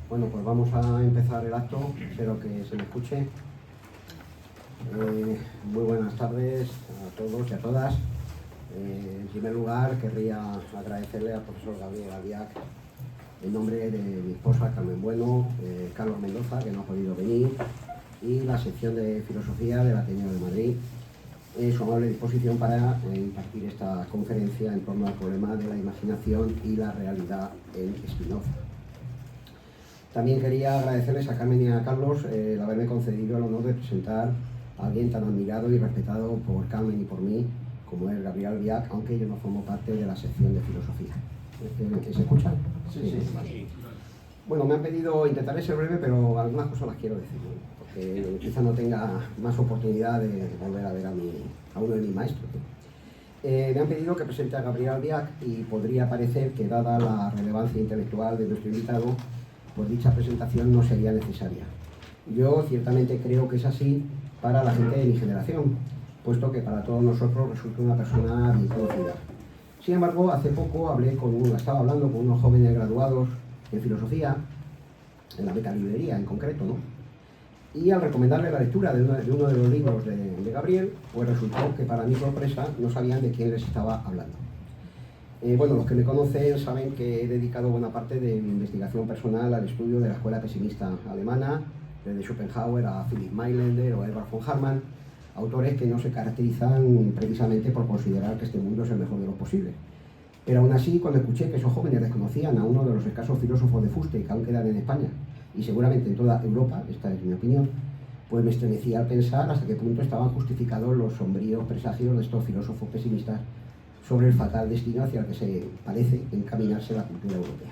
Bueno, pues vamos a empezar el acto, espero que se me escuche. Muy buenas tardes a todos y a todas. En primer lugar, querría agradecerle al profesor Gabriel Albiach, en nombre de mi esposa Carmen Bueno, Carlos Mendoza, que no ha podido venir, y la sección de Filosofía del Ateneo de Madrid, su amable disposición para impartir esta conferencia en torno al problema de la imaginación y la realidad en Spinoza. También quería agradecerles a Carmen y a Carlos el haberme concedido el honor de presentar a alguien tan admirado y respetado por Carmen y por mí, como es Gabriel Albiach, aunque yo no formo parte de la sección de Filosofía. ¿Se escucha? Sí. Bueno, me han pedido, intentaré ser breve, pero algunas cosas las quiero decir, ¿no? Porque quizá no tenga más oportunidad de volver a ver a uno de mis maestros, ¿no? Me han pedido que presente a Gabriel Albiach y podría parecer que, dada la relevancia intelectual de nuestro invitado, pues dicha presentación no sería necesaria. Yo ciertamente creo que es así para la gente de mi generación, puesto que para todos nosotros resulta una persona bien conocida. Sin embargo, hace poco estaba hablando con unos jóvenes graduados en filosofía, en la Beca Librería en concreto, ¿no? Y al recomendarle la lectura de uno de los libros de Gabriel, pues resultó que, para mi sorpresa, no sabían de quién les estaba hablando. Bueno, los que me conocen saben que he dedicado buena parte de mi investigación personal al estudio de la escuela pesimista alemana, desde Schopenhauer a Philipp Mayländer o Herbert von Hartmann, autores que no se caracterizan precisamente por considerar que este mundo es el mejor de los posibles. Pero aún así, cuando escuché que esos jóvenes desconocían a uno de los escasos filósofos de fuste que aún quedan en España, y seguramente en toda Europa, esta es mi opinión, pues me estremecí al pensar hasta qué punto estaban justificados los sombríos presagios de estos filósofos pesimistas sobre el fatal destino hacia el que se parece encaminarse la cultura europea.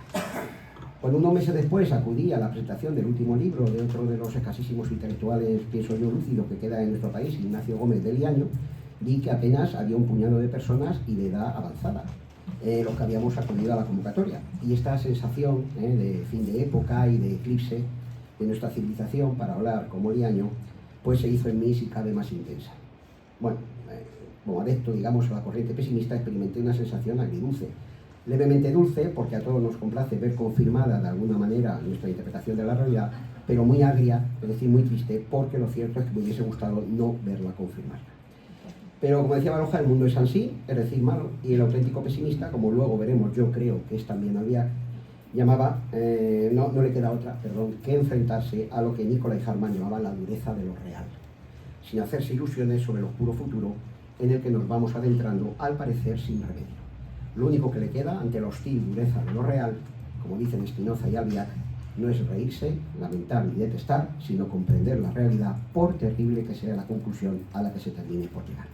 Cuando unos meses después acudí a la presentación del último libro de otro de los escasísimos intelectuales, pienso yo, lúcidos que queda en nuestro país, Ignacio Gómez de Liaño, vi que apenas había un puñado de personas y de edad avanzada, los que habíamos acudido a la convocatoria. Y esta sensación de fin de época y de eclipse de nuestra civilización, para hablar como Liaño, pues se hizo en mí si cabe más intensa. Bueno, como adepto, digamos, a la corriente pesimista, experimenté una sensación agridulce. Levemente dulce, porque a todos nos complace ver confirmada de alguna manera nuestra interpretación de la realidad, pero muy agria, es decir, muy triste, porque lo cierto es que me hubiese gustado no verla confirmada. Pero, como decía Baroja, el mundo es así, es decir, malo, y el auténtico pesimista, como luego veremos, yo creo que es también Albiach, no le queda otra, que enfrentarse a lo que Nicolai Hartmann llamaba la dureza de lo real, sin hacerse ilusiones sobre el oscuro futuro en el que nos vamos adentrando, al parecer sin remedio. Lo único que le queda ante la hostil dureza de lo real, como dicen Spinoza y Albiach, no es reírse, lamentar ni detestar, sino comprender la realidad, por terrible que sea la conclusión a la que se termine por llegar.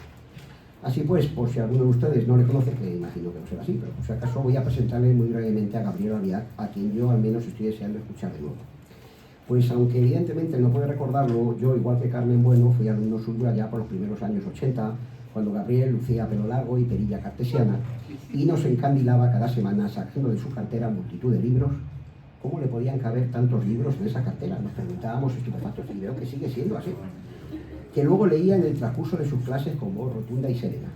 Así pues, por si alguno de ustedes no le conoce, que imagino que no será así, pero por si acaso voy a presentarle muy brevemente a Gabriel Albiach, a quien yo al menos estoy deseando escuchar de nuevo. Pues aunque evidentemente no puede recordarlo, yo, igual que Carmen Bueno, fui alumno suyo allá por los primeros años 80, cuando Gabriel lucía pelo largo y perilla cartesiana, y nos encandilaba cada semana sacando de su cartera multitud de libros. ¿Cómo le podían caber tantos libros en esa cartera? Nos preguntábamos estupefactos, y veo que sigue siendo así. Que luego leía en el transcurso de sus clases con voz rotunda y serena.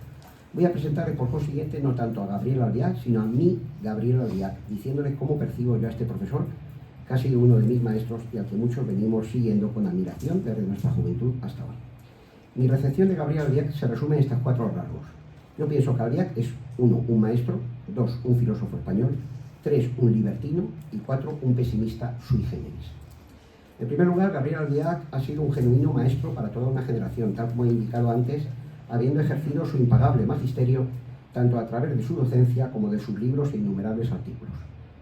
Voy a presentarle por consiguiente no tanto a Gabriel Albiach, sino a mí, Gabriel Albiach, diciéndole cómo percibo yo a este profesor, que ha sido uno de mis maestros y al que muchos venimos siguiendo con admiración desde nuestra juventud hasta hoy. Mi recepción de Gabriel Albiach se resume en estas 4 rasgos. Yo pienso que Albiach es 1, un maestro; 2, un filósofo español; 3, un libertino; y 4, un pesimista sui generis. En primer lugar, Gabriel Albiach ha sido un genuino maestro para toda una generación, tal como he indicado antes, habiendo ejercido su impagable magisterio tanto a través de su docencia como de sus libros e innumerables artículos.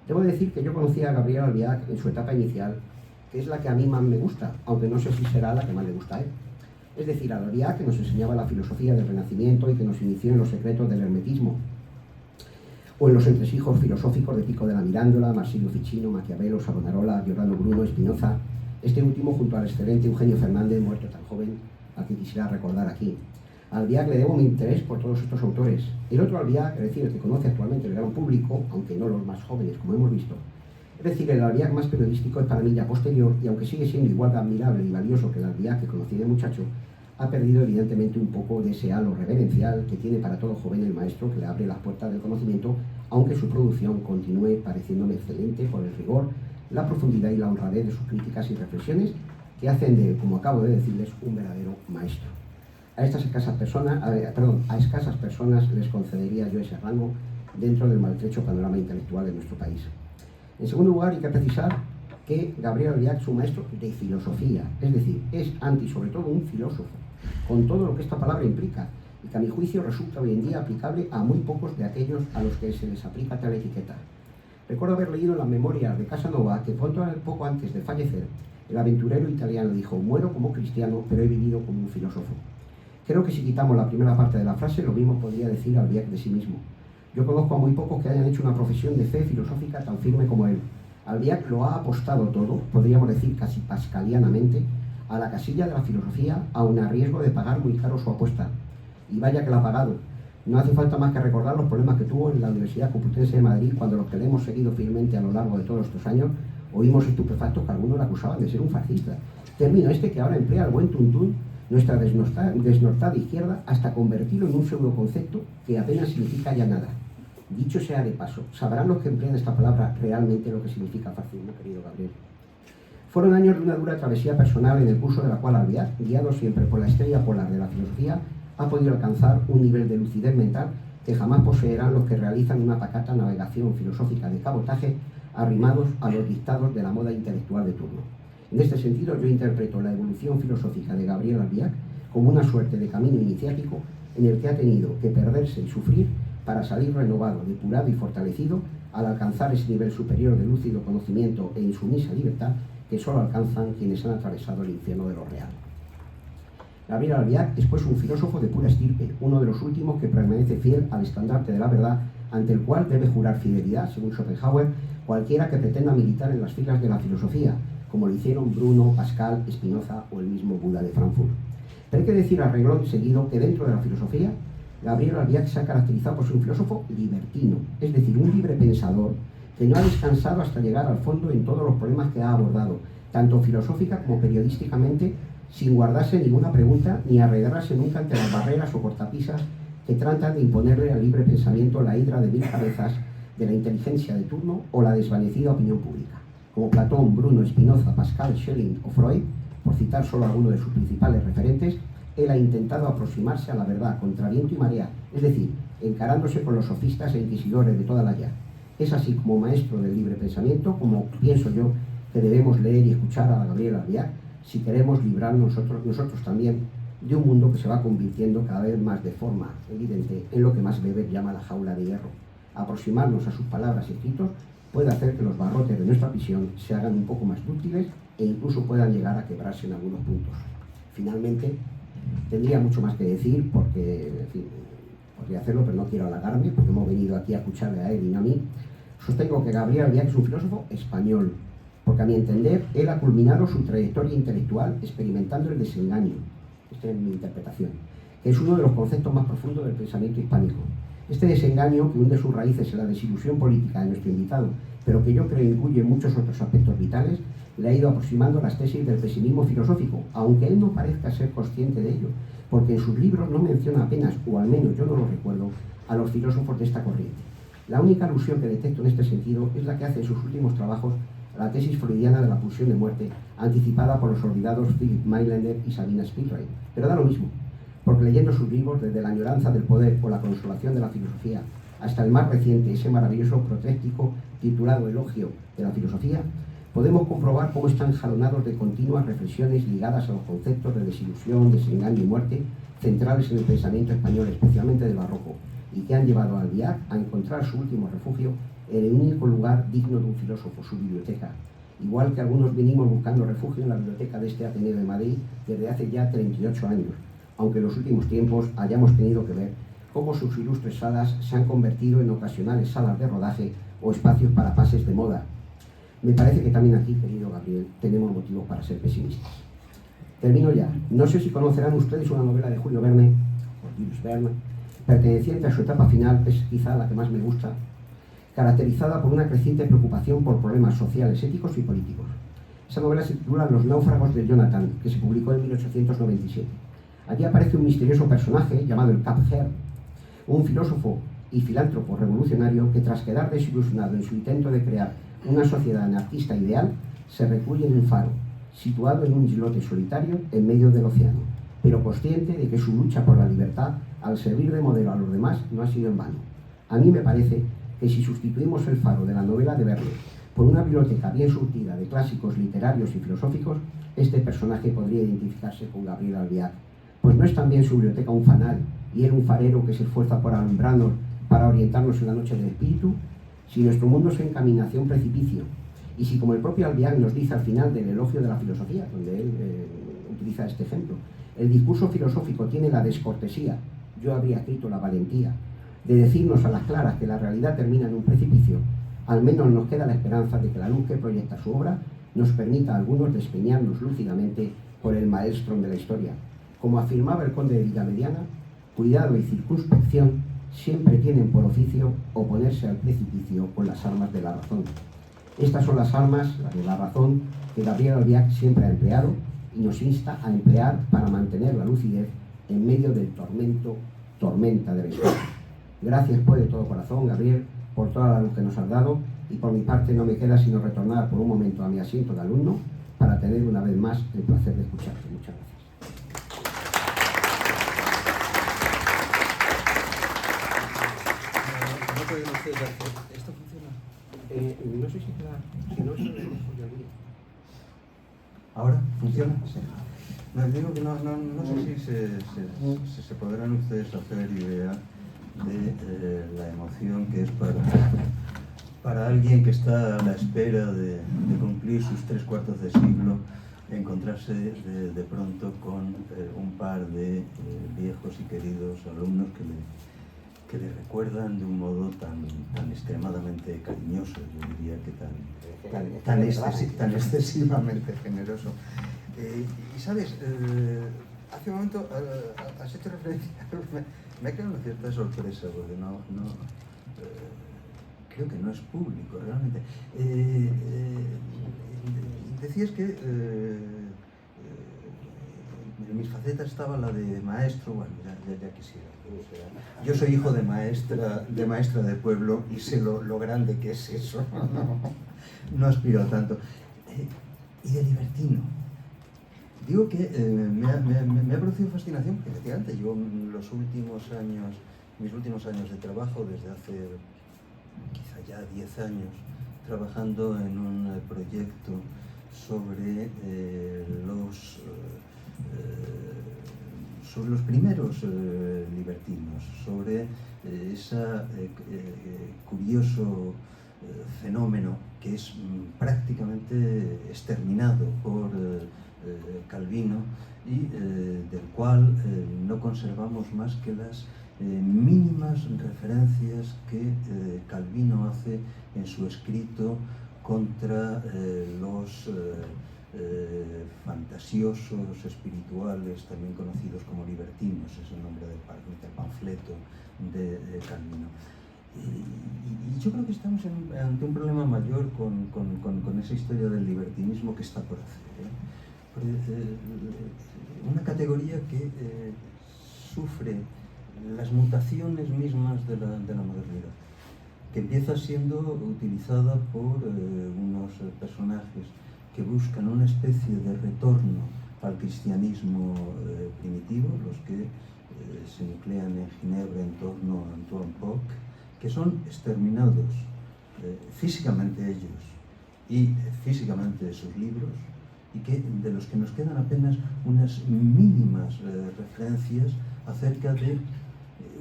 Debo decir que yo conocí a Gabriel Albiach en su etapa inicial, que es la que a mí más me gusta, aunque no sé si será la que más le gusta a él. Es decir, a Albiach, que nos enseñaba la filosofía del Renacimiento y que nos inició en los secretos del hermetismo, o en los entresijos filosóficos de Pico de la Mirandola, Marsilio Ficino, Maquiavelo, Savonarola, Giordano Bruno, Spinoza, este último junto al excelente Eugenio Fernández, muerto tan joven, a quien quisiera recordar aquí. A Albiach le debo mi interés por todos estos autores. El otro Albiach, es decir, el que conoce actualmente el gran público, aunque no los más jóvenes, como hemos visto, es decir, el Albiach más periodístico, es para mí ya posterior, y aunque sigue siendo igual de admirable y valioso que el Albiach que conocí de muchacho, ha perdido evidentemente un poco de ese halo reverencial que tiene para todo joven el maestro que le abre las puertas del conocimiento, aunque su producción continúe pareciéndome excelente por el rigor, la profundidad y la honradez de sus críticas y reflexiones que hacen de él, como acabo de decirles, un verdadero maestro. A escasas personas les concedería yo ese rango dentro del maltrecho panorama intelectual de nuestro país. En segundo lugar, hay que precisar que Gabriel Albiach es un maestro de filosofía, es decir, es sobre todo un filósofo, con todo lo que esta palabra implica, y que a mi juicio resulta hoy en día aplicable a muy pocos de aquellos a los que se les aplica tal etiqueta. Recuerdo haber leído en las memorias de Casanova que poco antes de fallecer, el aventurero italiano dijo: muero como cristiano, pero he vivido como un filósofo. Creo que si quitamos la primera parte de la frase, lo mismo podría decir Albiach de sí mismo. Yo conozco a muy pocos que hayan hecho una profesión de fe filosófica tan firme como él. Albiach lo ha apostado todo, podríamos decir casi pascalianamente, a la casilla de la filosofía, aun a riesgo de pagar muy caro su apuesta. Y vaya que la ha pagado. No hace falta más que recordar los problemas que tuvo en la Universidad Complutense de Madrid, cuando los que le hemos seguido fielmente a lo largo de todos estos años oímos estupefactos que algunos le acusaban de ser un fascista. Término este que ahora emplea el buen tuntún nuestra desnortada izquierda, hasta convertirlo en un pseudoconcepto que apenas significa ya nada. Dicho sea de paso, sabrán los que emplean esta palabra realmente lo que significa fascismo, querido Gabriel. Fueron años de una dura travesía personal en el curso de la cual Albiach, guiado siempre por la estrella polar de la filosofía, ha podido alcanzar un nivel de lucidez mental que jamás poseerán los que realizan una pacata navegación filosófica de cabotaje arrimados a los dictados de la moda intelectual de turno. En este sentido, yo interpreto la evolución filosófica de Gabriel Albiach como una suerte de camino iniciático en el que ha tenido que perderse y sufrir para salir renovado, depurado y fortalecido al alcanzar ese nivel superior de lúcido conocimiento e insumisa libertad que solo alcanzan quienes han atravesado el infierno de lo real. Gabriel Albiach es pues un filósofo de pura estirpe, uno de los últimos que permanece fiel al estandarte de la verdad, ante el cual debe jurar fidelidad, según Schopenhauer, cualquiera que pretenda militar en las filas de la filosofía, como lo hicieron Bruno, Pascal, Spinoza o el mismo Buda de Frankfurt. Pero hay que decir a renglón seguido que dentro de la filosofía, Gabriel Albiach se ha caracterizado por ser un filósofo libertino, es decir, un libre pensador que no ha descansado hasta llegar al fondo en todos los problemas que ha abordado, tanto filosófica como periodísticamente, sin guardarse ninguna pregunta ni arredrarse nunca ante las barreras o cortapisas que tratan de imponerle al libre pensamiento la hidra de 1000 cabezas de la inteligencia de turno o la desvanecida opinión pública. Como Platón, Bruno, Spinoza, Pascal, Schelling o Freud, por citar solo algunos de sus principales referentes, él ha intentado aproximarse a la verdad contra viento y marea, es decir, encarándose con los sofistas e inquisidores de toda la ya. Es así como maestro del libre pensamiento, como pienso yo que debemos leer y escuchar a Gabriel Albiach si queremos librarnos nosotros también de un mundo que se va convirtiendo cada vez más de forma evidente en lo que Max Weber llama la jaula de hierro. Aproximarnos a sus palabras y escritos puede hacer que los barrotes de nuestra visión se hagan un poco más dúctiles e incluso puedan llegar a quebrarse en algunos puntos. Finalmente, tendría mucho más que decir porque, en fin, podría hacerlo, pero no quiero halagarme porque hemos venido aquí a escucharle a él y no a mí. Sostengo que Gabriel Albiach es un filósofo español, porque a mi entender él ha culminado su trayectoria intelectual experimentando el desengaño, esta es mi interpretación, que es uno de los conceptos más profundos del pensamiento hispánico. Este desengaño, que hunde sus raíces en la desilusión política de nuestro invitado, pero que yo creo incluye muchos otros aspectos vitales, le ha ido aproximando a las tesis del pesimismo filosófico, aunque él no parezca ser consciente de ello, porque en sus libros no menciona apenas, o al menos yo no lo recuerdo, a los filósofos de esta corriente. La única alusión que detecto en este sentido es la que hace en sus últimos trabajos a la tesis freudiana de la pulsión de muerte, anticipada por los olvidados Philip Mailander y Sabina Spielrein. Pero da lo mismo, porque leyendo sus libros, desde la añoranza del poder o la consolación de la filosofía, hasta el más reciente, ese maravilloso protréstico titulado Elogio de la filosofía, podemos comprobar cómo están jalonados de continuas reflexiones ligadas a los conceptos de desilusión, desengaño y muerte, centrales en el pensamiento español, especialmente del barroco, y que han llevado a Albiach a encontrar su último refugio en el único lugar digno de un filósofo, su biblioteca. Igual que algunos venimos buscando refugio en la biblioteca de este Ateneo de Madrid desde hace ya 38 años, aunque en los últimos tiempos hayamos tenido que ver cómo sus ilustres salas se han convertido en ocasionales salas de rodaje o espacios para pases de moda. Me parece que también aquí, querido Gabriel, tenemos motivos para ser pesimistas. Termino ya. No sé si conocerán ustedes una novela de Julio Verne, o Jules Verne, perteneciente a su etapa final, es quizá la que más me gusta, caracterizada por una creciente preocupación por problemas sociales, éticos y políticos. Esa novela se titula Los náufragos de Jonathan, que se publicó en 1897. Allí aparece un misterioso personaje llamado el Cap Her, un filósofo y filántropo revolucionario que, tras quedar desilusionado en su intento de crear una sociedad anarquista ideal se recluye en un faro, situado en un islote solitario en medio del océano, pero consciente de que su lucha por la libertad, al servir de modelo a los demás, no ha sido en vano. A mí me parece que si sustituimos el faro de la novela de Verne por una biblioteca bien surtida de clásicos literarios y filosóficos, este personaje podría identificarse con Gabriel Albiac, pues no es también su biblioteca un fanal y él un farero que se esfuerza por alumbrarnos para orientarnos en la noche del espíritu. Si nuestro mundo se encamina hacia un precipicio, y si, como el propio Albiac nos dice al final del Elogio de la Filosofía, donde él utiliza este ejemplo, el discurso filosófico tiene la descortesía, yo habría escrito la valentía, de decirnos a las claras que la realidad termina en un precipicio, al menos nos queda la esperanza de que la luz que proyecta su obra nos permita a algunos despeñarnos lúcidamente por el maelstrom de la historia. Como afirmaba el conde de Villamediana, cuidado y circunspección siempre tienen por oficio oponerse al precipicio con las armas de la razón. Estas son las armas, las de la razón, que Gabriel Albiac siempre ha empleado y nos insta a emplear para mantener la lucidez en medio del tormenta de la historia. Gracias pues de todo corazón, Gabriel, por toda la luz que nos has dado, y por mi parte no me queda sino retornar por un momento a mi asiento de alumno para tener una vez más el placer de escucharte. Muchas gracias. ¿Esto funciona? No sé si queda, si no, eso lo ¿Ahora? ¿Funciona? Sí. No, digo que no sé si se podrán ustedes hacer idea de la emoción que es para alguien que está a la espera de cumplir sus 3/4 de siglo, encontrarse de pronto con un par de viejos y queridos alumnos que le recuerdan de un modo tan extremadamente cariñoso, yo diría que tan excesivamente generoso. Y sabes, hace un momento has hecho referencia, me ha quedado una cierta sorpresa, porque creo que no es público realmente. Decías que en mis facetas estaba la de maestro, bueno, ya quisiera. Yo soy hijo de maestra de pueblo y sé lo grande que es eso. No aspiro a tanto. Y de libertino. Digo que me ha producido fascinación, porque efectivamente yo mis últimos años de trabajo, desde hace quizá ya 10 años, trabajando en un proyecto sobre los primeros libertinos, sobre ese curioso fenómeno que es prácticamente exterminado por Calvino y del cual no conservamos más que las mínimas referencias que Calvino hace en su escrito contra los fantasiosos espirituales, también conocidos como libertinos, es el nombre del panfleto de Calvino. Y yo creo que estamos ante un problema mayor con esa historia del libertinismo que está por hacer. Una categoría que sufre las mutaciones mismas de la modernidad, que empieza siendo utilizada por unos personajes que buscan una especie de retorno al cristianismo primitivo, los que se nuclean en Ginebra en torno a Antoine Poc, que son exterminados físicamente ellos y físicamente sus libros, y de los que nos quedan apenas unas mínimas referencias acerca de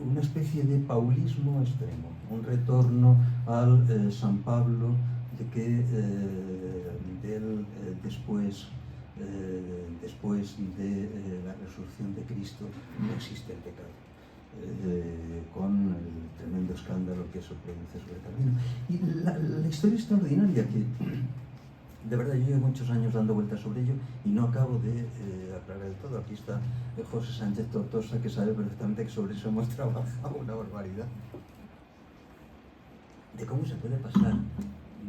una especie de paulismo extremo, un retorno al San Pablo de que después de la resurrección de Cristo no existe el pecado, con el tremendo escándalo que eso produce sobre Calvino. Y la historia extraordinaria que de verdad yo llevo muchos años dando vueltas sobre ello y no acabo de aclarar del todo. Aquí está José Sánchez Tortosa, que sabe perfectamente que sobre eso hemos trabajado una barbaridad. De cómo se puede pasar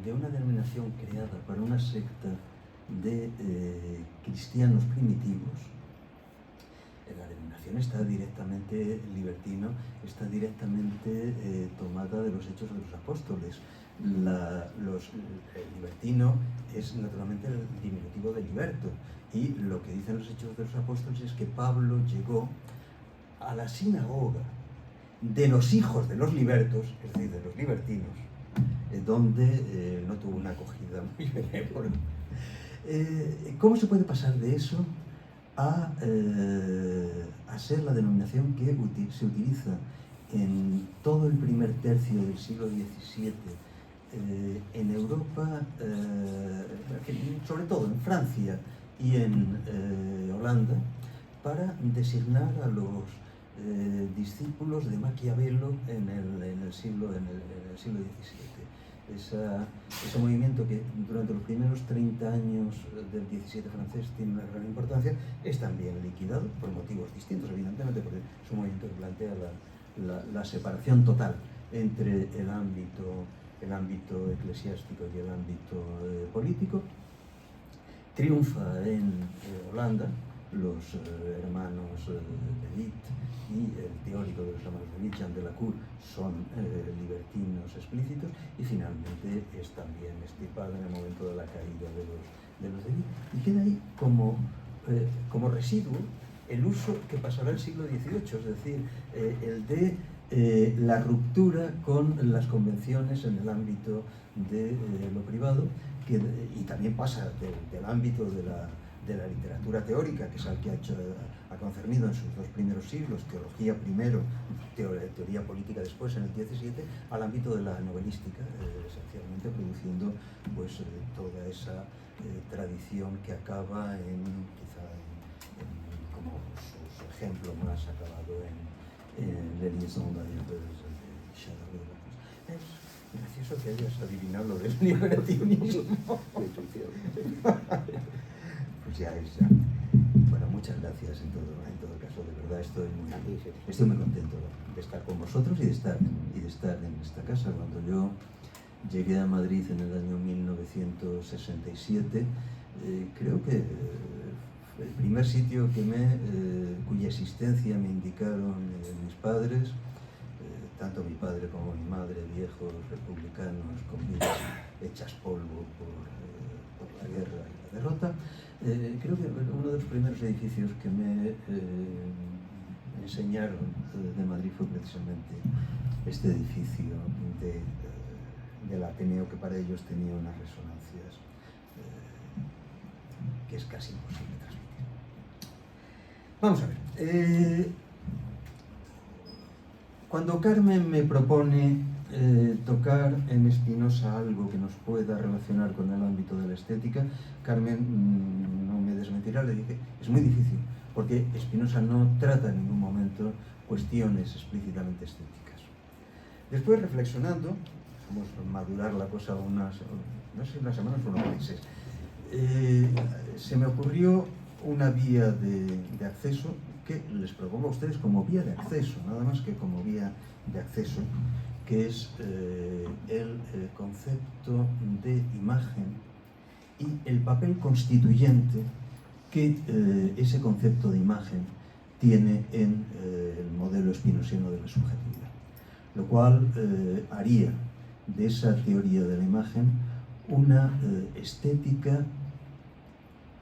de una denominación creada para una secta de cristianos primitivos. La denominación está directamente libertino, está directamente tomada de los Hechos de los Apóstoles. el libertino es naturalmente el diminutivo de liberto, y lo que dicen los Hechos de los Apóstoles es que Pablo llegó a la sinagoga de los hijos de los libertos, es decir, de los libertinos, donde no tuvo una acogida muy benévola. ¿Cómo se puede pasar de eso a ser la denominación que se utiliza en todo el primer tercio del siglo XVII en Europa, sobre todo en Francia y en Holanda, para designar a los discípulos de Maquiavelo en el siglo XVII? Ese movimiento que durante los primeros 30 años del XVII francés tiene una gran importancia, es también liquidado por motivos distintos, evidentemente, porque es un movimiento que plantea la separación total entre el ámbito eclesiástico y el ámbito político. Triunfa en Holanda. Los hermanos de Witt y el teórico de los hermanos de Witt, Jean de la Cour, son libertinos explícitos, y finalmente es también extirpado en el momento de la caída de los de Witt, y queda ahí como residuo el uso que pasará el siglo XVIII, es decir, el de la ruptura con las convenciones en el ámbito de lo privado, y también pasa del ámbito de la literatura teórica, que es al que ha concernido en sus dos primeros siglos, teología primero, teoría política después, en el XVII, al ámbito de la novelística, esencialmente produciendo pues toda esa tradición que acaba como su ejemplo más acabado en Les Liaisons d'Aristote de Chardin. Es gracioso que hayas adivinado lo del libertinismo. Pues ya. Bueno, muchas gracias en todo caso, de verdad estoy muy contento de estar con vosotros y de estar en esta casa. Cuando yo llegué a Madrid en el año 1967, creo que el primer sitio cuya existencia me indicaron mis padres, tanto mi padre como mi madre, viejos republicanos con vidas hechas polvo por la guerra y la derrota, creo que uno de los primeros edificios que me enseñaron de Madrid fue precisamente este edificio del Ateneo, que para ellos tenía unas resonancias que es casi imposible transmitir. Vamos a ver. Cuando Carmen me propone tocar en Spinoza algo que nos pueda relacionar con el ámbito de la estética, Carmen no me desmentirá, le dije, es muy difícil, porque Spinoza no trata en ningún momento cuestiones explícitamente estéticas. Después, reflexionando, vamos a madurar la cosa unas semanas o unos meses, se me ocurrió una vía de acceso que les propongo a ustedes como vía de acceso, nada más que como vía de acceso, que es el concepto de imagen y el papel constituyente que ese concepto de imagen tiene en el modelo spinosiano de la subjetividad, lo cual haría de esa teoría de la imagen una estética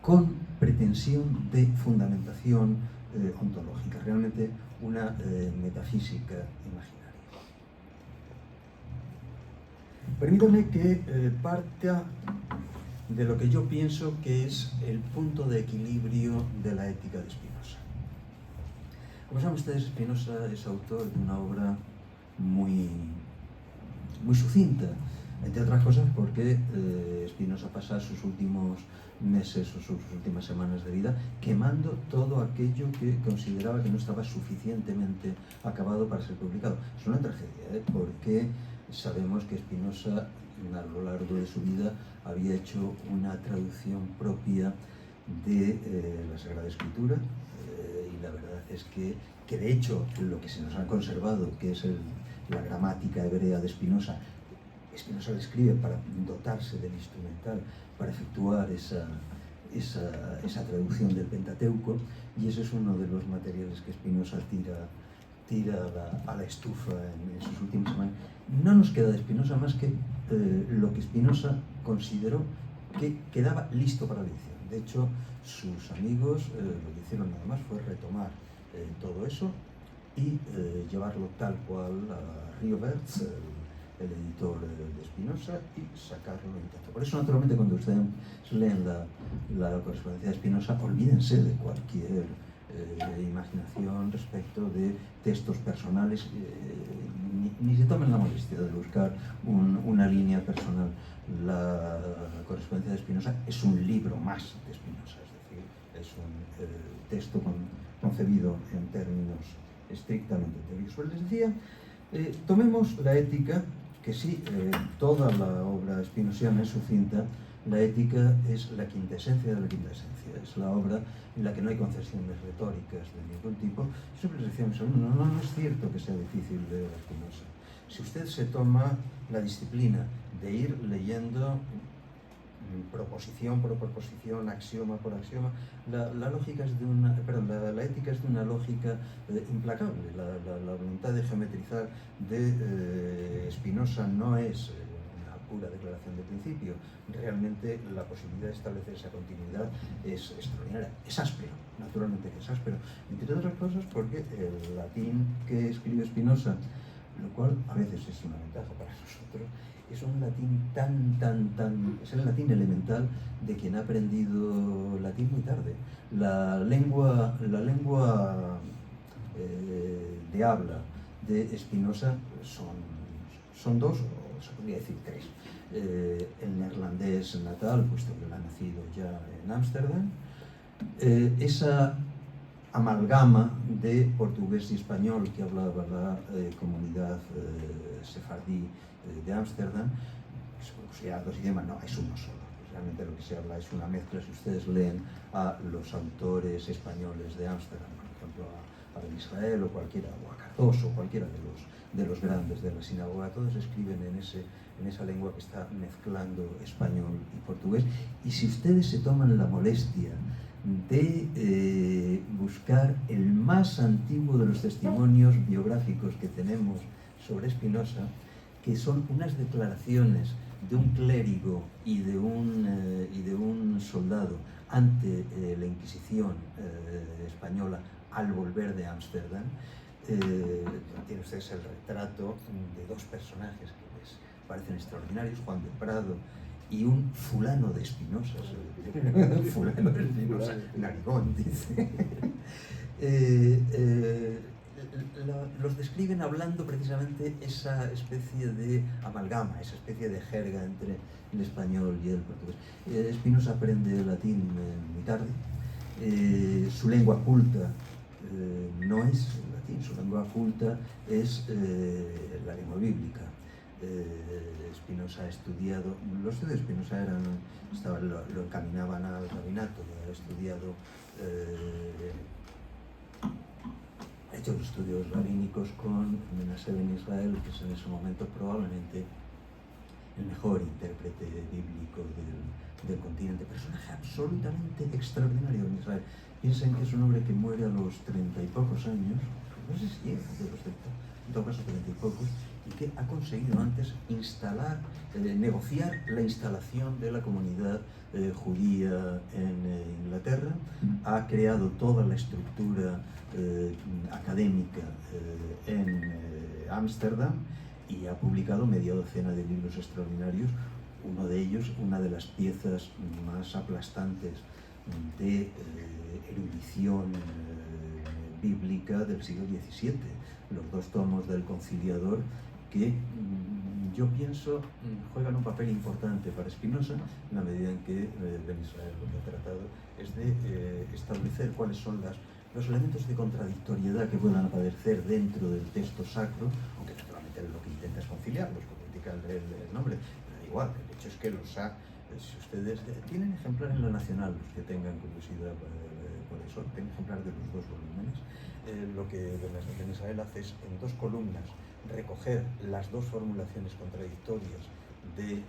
con pretensión de fundamentación ontológica, realmente una metafísica imaginaria. Permítame que parta de lo que yo pienso que es el punto de equilibrio de la ética de Spinoza. Como saben ustedes, Spinoza es autor de una obra muy sucinta, entre otras cosas porque Spinoza pasa sus últimos meses o sus últimas semanas de vida quemando todo aquello que consideraba que no estaba suficientemente acabado para ser publicado. Es una tragedia, porque sabemos que Spinoza a lo largo de su vida había hecho una traducción propia de la Sagrada Escritura, y la verdad es que de hecho lo que se nos ha conservado, que es la gramática hebrea de Spinoza le escribe para dotarse del instrumental, para efectuar esa traducción del Pentateuco, y ese es uno de los materiales que Spinoza tira a la estufa en sus últimas semanas. No nos queda de Spinoza más que lo que Spinoza consideró que quedaba listo para la edición. De hecho, sus amigos lo que hicieron nada más fue retomar todo eso y llevarlo tal cual a Rioberts, el editor de Spinoza, y sacarlo en texto. Por eso, naturalmente, cuando ustedes leen la correspondencia de Spinoza, olvídense de cualquier imaginación respecto de textos personales, ni se tomen la molestia de buscar una línea personal. La correspondencia de Spinoza es un libro más de Spinoza, es decir, es un texto concebido en términos estrictamente teóricos. Pues les decía, tomemos la ética, que sí, toda la obra spinosiana es sucinta. La ética es la quintesencia de la quintesencia, es la obra en la que no hay concesiones retóricas de ningún tipo. Siempre les decía a mis alumnos, no es cierto que sea difícil leer a Spinoza. Si usted se toma la disciplina de ir leyendo proposición por proposición, axioma por axioma, la ética es de una lógica implacable. La voluntad de geometrizar de Spinoza no es una pura declaración de principio. Realmente la posibilidad de establecer esa continuidad es extraordinaria. Es áspero, naturalmente que es áspero, entre otras cosas porque el latín que escribe Spinoza, lo cual a veces es una ventaja para nosotros, es un latín es el latín elemental de quien ha aprendido latín muy tarde. La lengua de habla de Spinoza son dos, o se podría decir tres. El neerlandés natal, puesto que él ha nacido ya en Ámsterdam, esa amalgama de portugués y español que hablaba la comunidad sefardí de Ámsterdam. Se puede considerar dos idiomas, no, es uno solo. Realmente lo que se habla es una mezcla. Si ustedes leen a los autores españoles de Ámsterdam, por ejemplo a Ben Israel o cualquiera, o a Cardoso, cualquiera de los grandes de la sinagoga, todos escriben en esa lengua que está mezclando español y portugués. Y si ustedes se toman la molestia de buscar el más antiguo de los testimonios biográficos que tenemos sobre Spinoza, que son unas declaraciones de un clérigo y de un soldado ante la Inquisición española al volver de Ámsterdam, tienen ustedes el retrato de dos personajes que les parecen extraordinarios, Juan de Prado y un fulano de Spinoza, fulano de Spinoza, narigón, dice. Los describen hablando precisamente esa especie de amalgama, esa especie de jerga entre el español y el portugués. Spinoza aprende latín muy tarde. Su lengua culta no es el latín, su lengua culta es la lengua bíblica. Spinoza ha estudiado, los estudios de Spinoza lo encaminaban al rabinato, ha estudiado, ha hecho los estudios rabínicos con Menashe ben Israel, que es en ese momento probablemente el mejor intérprete bíblico del continente, personaje absolutamente extraordinario en Israel. Piensen que es un hombre que muere a los 30 y pocos años, no sé si llega de los 30, en todo caso 30 y pocos, y que ha conseguido antes negociar la instalación de la comunidad judía en Inglaterra, ha creado toda la estructura académica en Ámsterdam y ha publicado media docena de libros extraordinarios, uno de ellos, una de las piezas más aplastantes de erudición bíblica del siglo XVII, los dos tomos del Conciliador, que yo pienso juegan un papel importante para Spinoza, en la medida en que Ben Israel lo que ha tratado es de establecer cuáles son los elementos de contradictoriedad que puedan aparecer dentro del texto sacro, aunque naturalmente lo que intenta es conciliarlos, como indica el nombre, pero igual, el hecho es que los ha, si ustedes tienen ejemplar en la Nacional, los que tengan curiosidad por eso, tienen ejemplar de los dos volúmenes. Lo que Ben Israel hace es, en dos columnas, recoger las dos formulaciones contradictorias del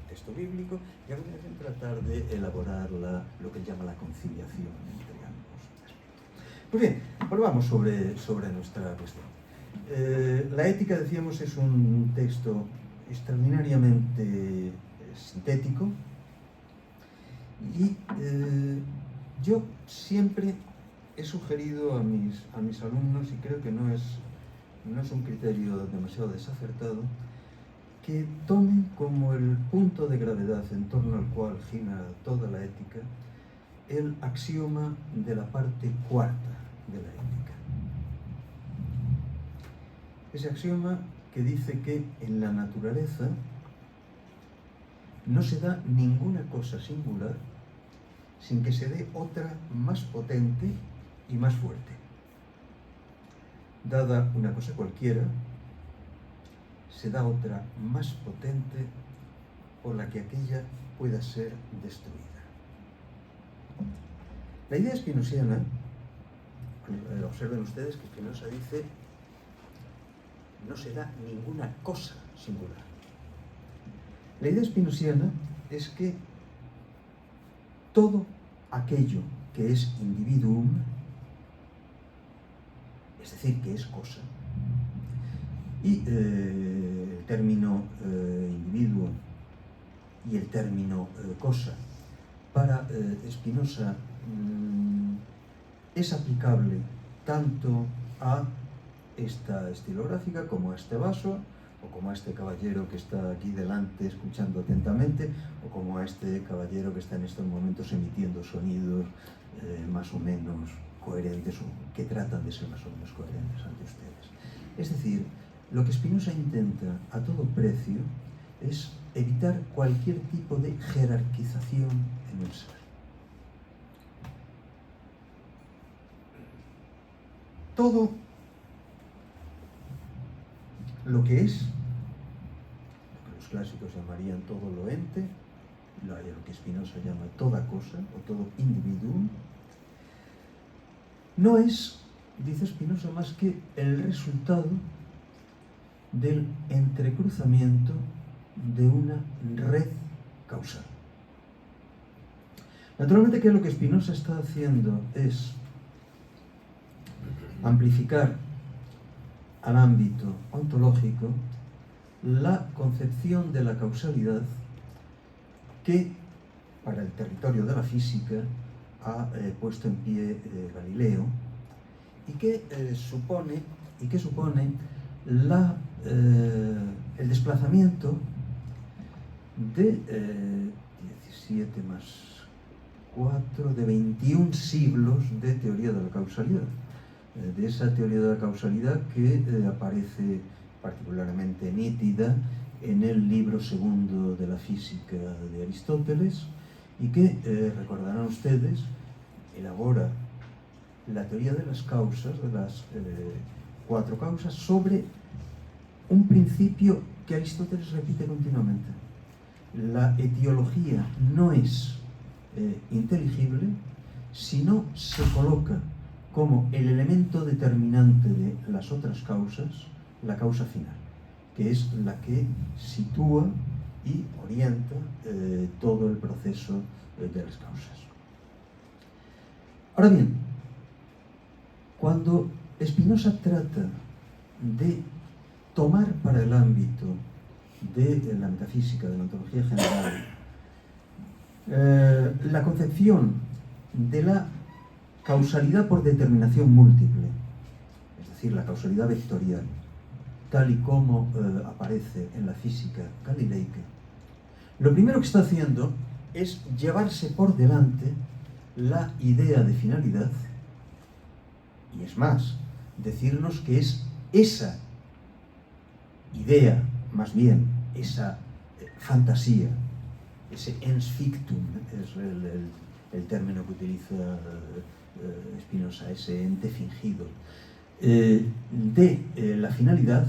texto bíblico y a continuación tratar de elaborar lo que él llama la conciliación entre ambos aspectos. Pues bien, volvamos sobre nuestra cuestión. La ética, decíamos, es un texto extraordinariamente sintético, y yo siempre he sugerido a mis alumnos, y creo que no es un criterio demasiado desacertado, que tomen como el punto de gravedad en torno al cual gira toda la ética el axioma de la parte cuarta de la ética. Ese axioma que dice que en la naturaleza no se da ninguna cosa singular sin que se dé otra más potente y más fuerte. Dada una cosa cualquiera, se da otra más potente por la que aquella pueda ser destruida. La idea spinosiana, observen ustedes que Spinoza dice, no se da ninguna cosa singular. La idea spinosiana es que todo aquello que es individuum, es decir, que es cosa, y el término individuo y el término cosa para Spinoza es aplicable tanto a esta estilográfica como a este vaso, o como a este caballero que está aquí delante escuchando atentamente, o como a este caballero que está en estos momentos emitiendo sonidos más o menos coherentes, o que tratan de ser más o menos coherentes ante ustedes. Es decir, lo que Spinoza intenta a todo precio es evitar cualquier tipo de jerarquización en el ser. Todo lo que es, lo que los clásicos llamarían todo lo ente, lo que Spinoza llama toda cosa o todo individuum, no es, dice Spinoza, más que el resultado del entrecruzamiento de una red causal. Naturalmente que lo que Spinoza está haciendo es amplificar al ámbito ontológico la concepción de la causalidad que para el territorio de la física ha puesto en pie Galileo, y que supone el desplazamiento de 17 más 4, de 21 siglos de teoría de la causalidad. De esa teoría de la causalidad que aparece particularmente nítida en el libro segundo de la física de Aristóteles, y que, recordarán ustedes, elabora la teoría de las causas, de las 4 causas, sobre un principio que Aristóteles repite continuamente. La etiología no es inteligible si no se coloca como el elemento determinante de las otras causas, la causa final, que es la que sitúa y orienta todo el proceso de las causas. Ahora bien, cuando Spinoza trata de tomar para el ámbito de la metafísica, de la ontología general, la concepción de la causalidad por determinación múltiple, es decir, la causalidad vectorial, tal y como aparece en la física galileica, lo primero que está haciendo es llevarse por delante la idea de finalidad, y es más, decirnos que es esa idea, más bien esa fantasía, ese ens fictum, es el término que utiliza Spinoza, ese ente fingido, de la finalidad,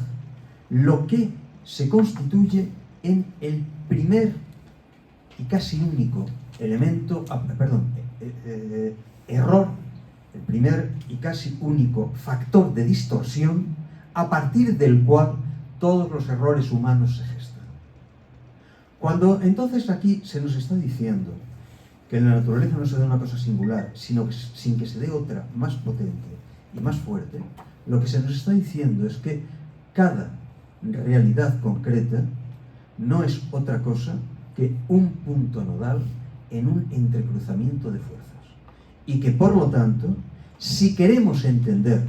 lo que se constituye en el primer y casi único elemento, error, el primer y casi único factor de distorsión a partir del cual todos los errores humanos se gestan. Cuando entonces aquí se nos está diciendo que en la naturaleza no se da una cosa singular, sino que sin que se dé otra más potente y más fuerte, lo que se nos está diciendo es que cada realidad concreta no es otra cosa que un punto nodal en un entrecruzamiento de fuerzas. Y que, por lo tanto, si queremos entender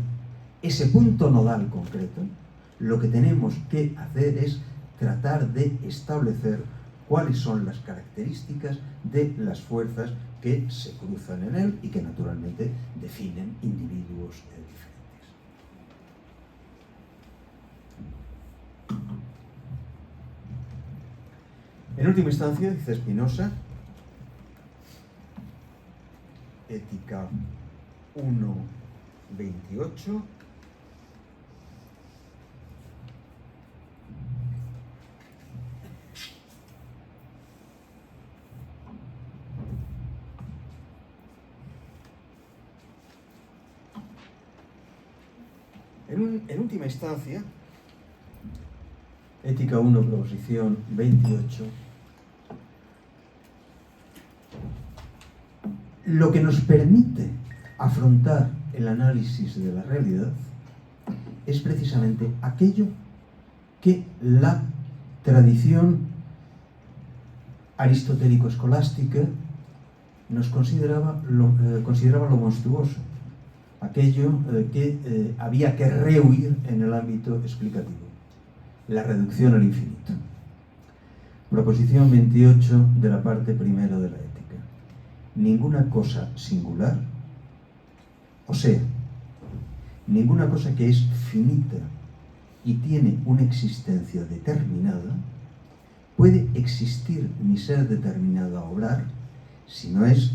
ese punto nodal concreto, lo que tenemos que hacer es tratar de establecer cuáles son las características de las fuerzas que se cruzan en él y que naturalmente definen individuos diferentes. En última instancia, dice Spinoza, Ética 1.28, en última instancia, Ética 1, proposición 28, lo que nos permite afrontar el análisis de la realidad es precisamente aquello que la tradición aristotélico-escolástica nos consideraba lo monstruoso, aquello que había que rehuir en el ámbito explicativo, la reducción al infinito. Proposición 28 de la parte primera de la Ética. Ninguna cosa singular, o sea, ninguna cosa que es finita y tiene una existencia determinada, puede existir ni ser determinada a obrar si no es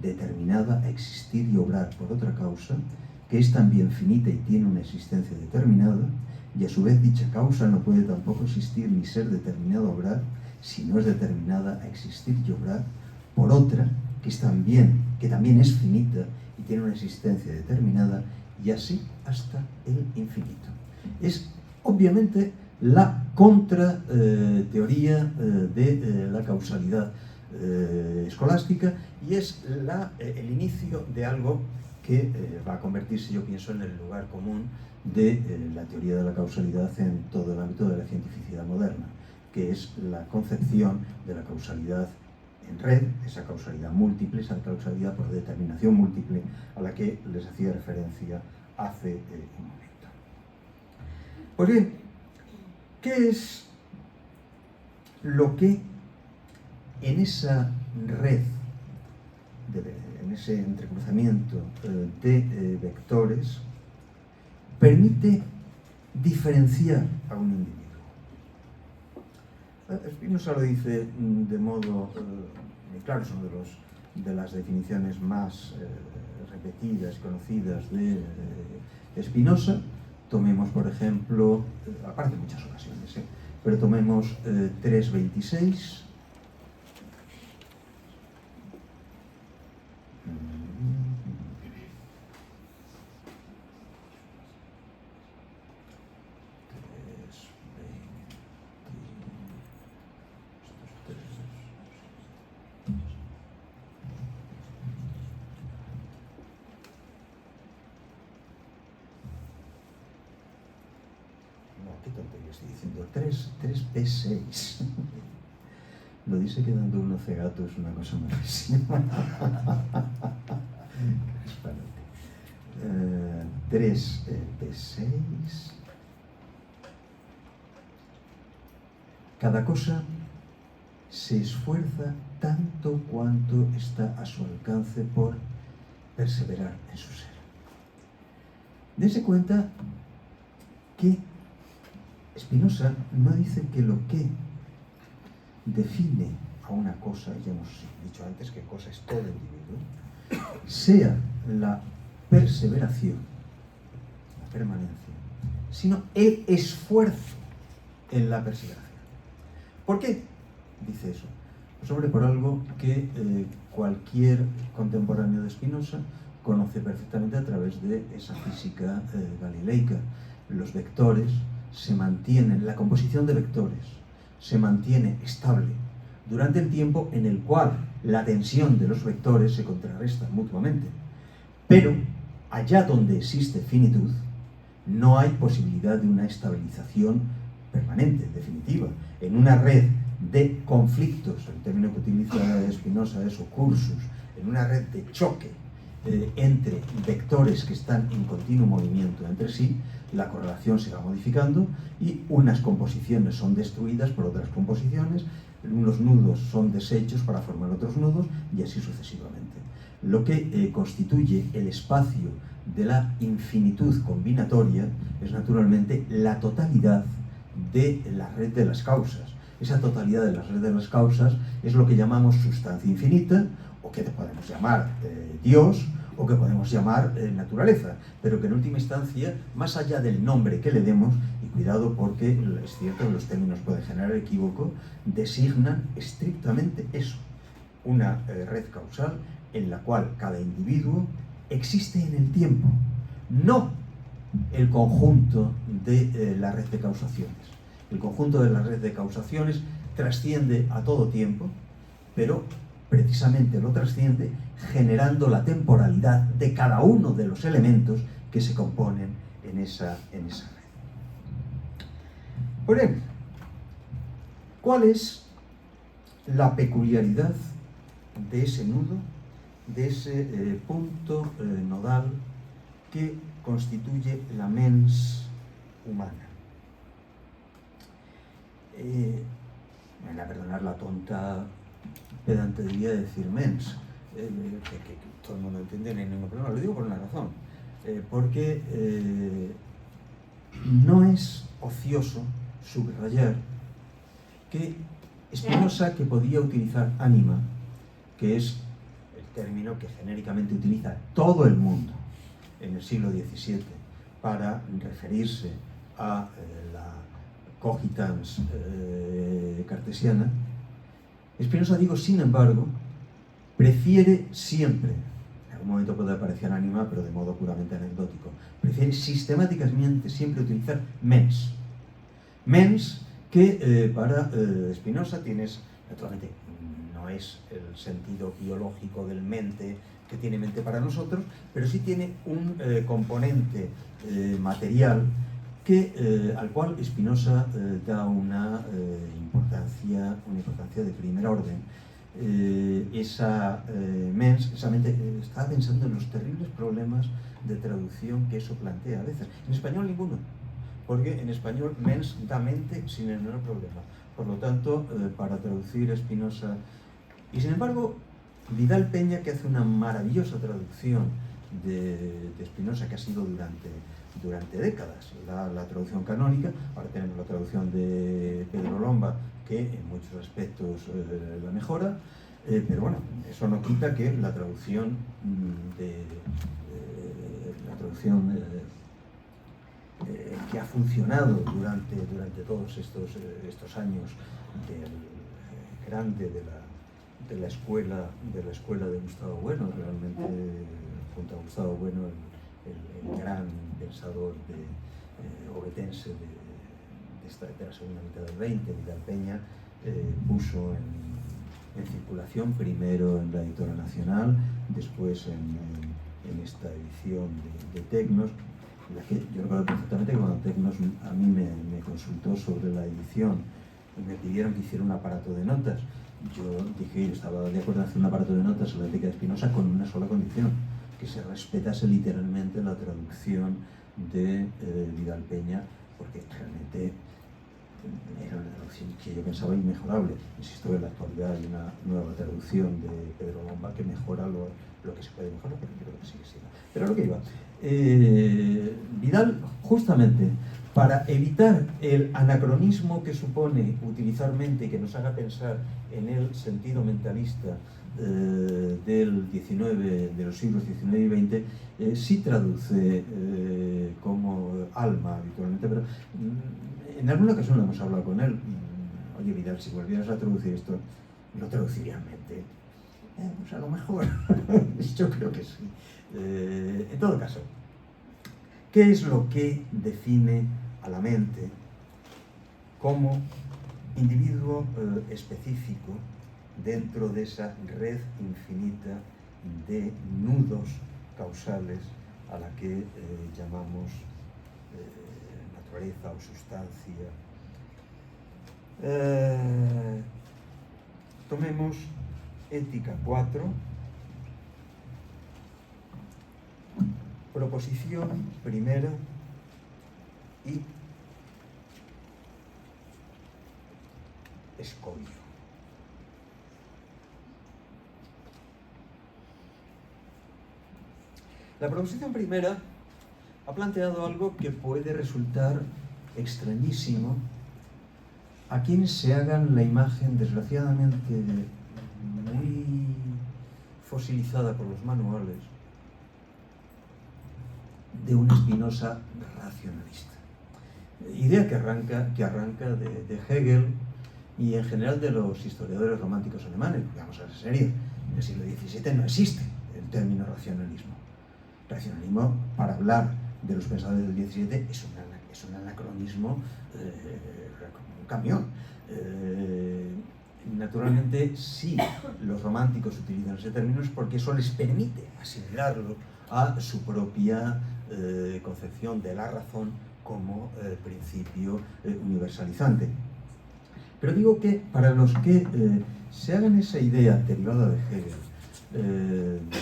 determinada a existir y obrar por otra causa, que es también finita y tiene una existencia determinada, y a su vez dicha causa no puede tampoco existir ni ser determinada a obrar si no es determinada a existir y obrar por otra, que también es finita y tiene una existencia determinada, y así hasta el infinito. Es obviamente la contrateoría de la causalidad escolástica, y es el inicio de algo que va a convertirse, yo pienso, en el lugar común de la teoría de la causalidad en todo el ámbito de la cientificidad moderna, que es la concepción de la causalidad en red, esa causalidad múltiple, esa causalidad por determinación múltiple a la que les hacía referencia hace un momento. Pues bien, ¿qué es lo que en esa red, en ese entrecruzamiento de vectores, permite diferenciar a un individuo? Spinoza lo dice de modo muy claro, es una de las definiciones más repetidas y conocidas de Spinoza. Tomemos, por ejemplo, aparte en muchas ocasiones, pero tomemos 3.26. ¿Qué tontería estoy diciendo? 3P6. Lo dice quedando uno cegato, es una cosa malísima. 3P6. Cada cosa se esfuerza tanto cuanto está a su alcance por perseverar en su ser. Dense cuenta que Spinoza no dice que lo que define a una cosa, ya hemos dicho antes que cosa es todo individuo, sea la perseveración, la permanencia, sino el esfuerzo en la perseveración. ¿Por qué dice eso? Pues hombre, por algo que cualquier contemporáneo de Spinoza conoce perfectamente a través de esa física galileica. Los vectores se mantienen, la composición de vectores se mantiene estable durante el tiempo en el cual la tensión de los vectores se contrarresta mutuamente. Pero allá donde existe finitud, no hay posibilidad de una estabilización permanente, definitiva, en una red de conflictos, el término que utiliza Spinoza es cursus, en una red de choque entre vectores que están en continuo movimiento entre sí, la correlación se va modificando y unas composiciones son destruidas por otras composiciones, unos nudos son deshechos para formar otros nudos y así sucesivamente. Lo que constituye el espacio de la infinitud combinatoria es naturalmente la totalidad de la red de las causas. Esa totalidad de la red de las causas es lo que llamamos sustancia infinita, o que podemos llamar Dios, o que podemos llamar naturaleza, pero que en última instancia, más allá del nombre que le demos, y cuidado porque es cierto que los términos pueden generar equívoco, designan estrictamente eso, una red causal en la cual cada individuo existe en el tiempo, no el conjunto de la red de causaciones. El conjunto de la red de causaciones trasciende a todo tiempo, pero precisamente lo trasciende generando la temporalidad de cada uno de los elementos que se componen en esa red. Por ejemplo, ¿cuál es la peculiaridad de ese nudo, de ese punto nodal que constituye la mens humana? Me van a perdonar la tonta pedantería de decir mens, que todo el mundo entiende, no hay ningún problema. Lo digo por una razón, porque no es ocioso subrayar que Spinoza, que podía utilizar ánima, que es el término que genéricamente utiliza todo el mundo en el siglo XVII para referirse a la cogitans cartesiana, Spinoza, digo, sin embargo, prefiere siempre, en algún momento puede aparecer ánima, pero de modo puramente anecdótico, prefiere sistemáticamente siempre utilizar mens. Mens que para Spinoza tienes, naturalmente, no es el sentido biológico del mente que tiene mente para nosotros, pero sí tiene un componente material al cual Spinoza da una importancia de primer orden. Esa mens, esa mente, estaba pensando en los terribles problemas de traducción que eso plantea a veces. En español ninguno, porque en español mens da mente sin el menor problema. Por lo tanto, para traducir Spinoza, y sin embargo, Vidal Peña, que hace una maravillosa traducción de Spinoza, que ha sido durante décadas, la traducción canónica. Ahora tenemos la traducción de Pedro Lomba, que en muchos aspectos la mejora, pero bueno, eso no quita que la traducción que ha funcionado durante todos estos años del grande de la escuela de Gustavo Bueno, realmente junto a Gustavo Bueno el gran pensador obetense de la segunda mitad del 20, Vidal Peña, puso en circulación, primero en la Editora Nacional, después en esta edición de Tecnos, la que yo recuerdo perfectamente que cuando Tecnos a mí me consultó sobre la edición y me pidieron que hiciera un aparato de notas, yo dije, yo estaba de acuerdo en hacer un aparato de notas sobre la ética de Spinoza con una sola condición: que se respetase literalmente la traducción de Vidal Peña, porque realmente era una traducción que yo pensaba inmejorable. Insisto que en la actualidad hay una nueva traducción de Pedro Lomba que mejora lo que se puede mejorar, pero yo creo que sí que sí. Pero a lo que iba, Vidal, justamente para evitar el anacronismo que supone utilizar mente, que nos haga pensar en el sentido mentalista del 19, de los siglos XIX y XX, sí traduce como alma habitualmente, pero en alguna ocasión lo hemos hablado con él. Oye, Vidal, si volvieras a traducir esto, ¿lo traduciría en mente? Pues a lo mejor, yo creo que sí. En todo caso, ¿qué es lo que define a la mente como individuo específico dentro de esa red infinita de nudos causales a la que llamamos naturaleza o sustancia Tomemos Ética 4, proposición primera y escollo. La proposición primera ha planteado algo que puede resultar extrañísimo a quienes se hagan la imagen, desgraciadamente, muy fosilizada por los manuales, de una Spinoza racionalista. Idea que arranca de Hegel y en general de los historiadores románticos alemanes. Vamos a ser serios, en el siglo XVII no existe el término racionalismo. Racionalismo, para hablar de los pensadores del XVII, es un anacronismo como un camión. Naturalmente, sí, los románticos utilizan ese término es porque eso les permite asimilarlo a su propia concepción de la razón como principio universalizante. Pero digo que para los que se hagan esa idea derivada de Hegel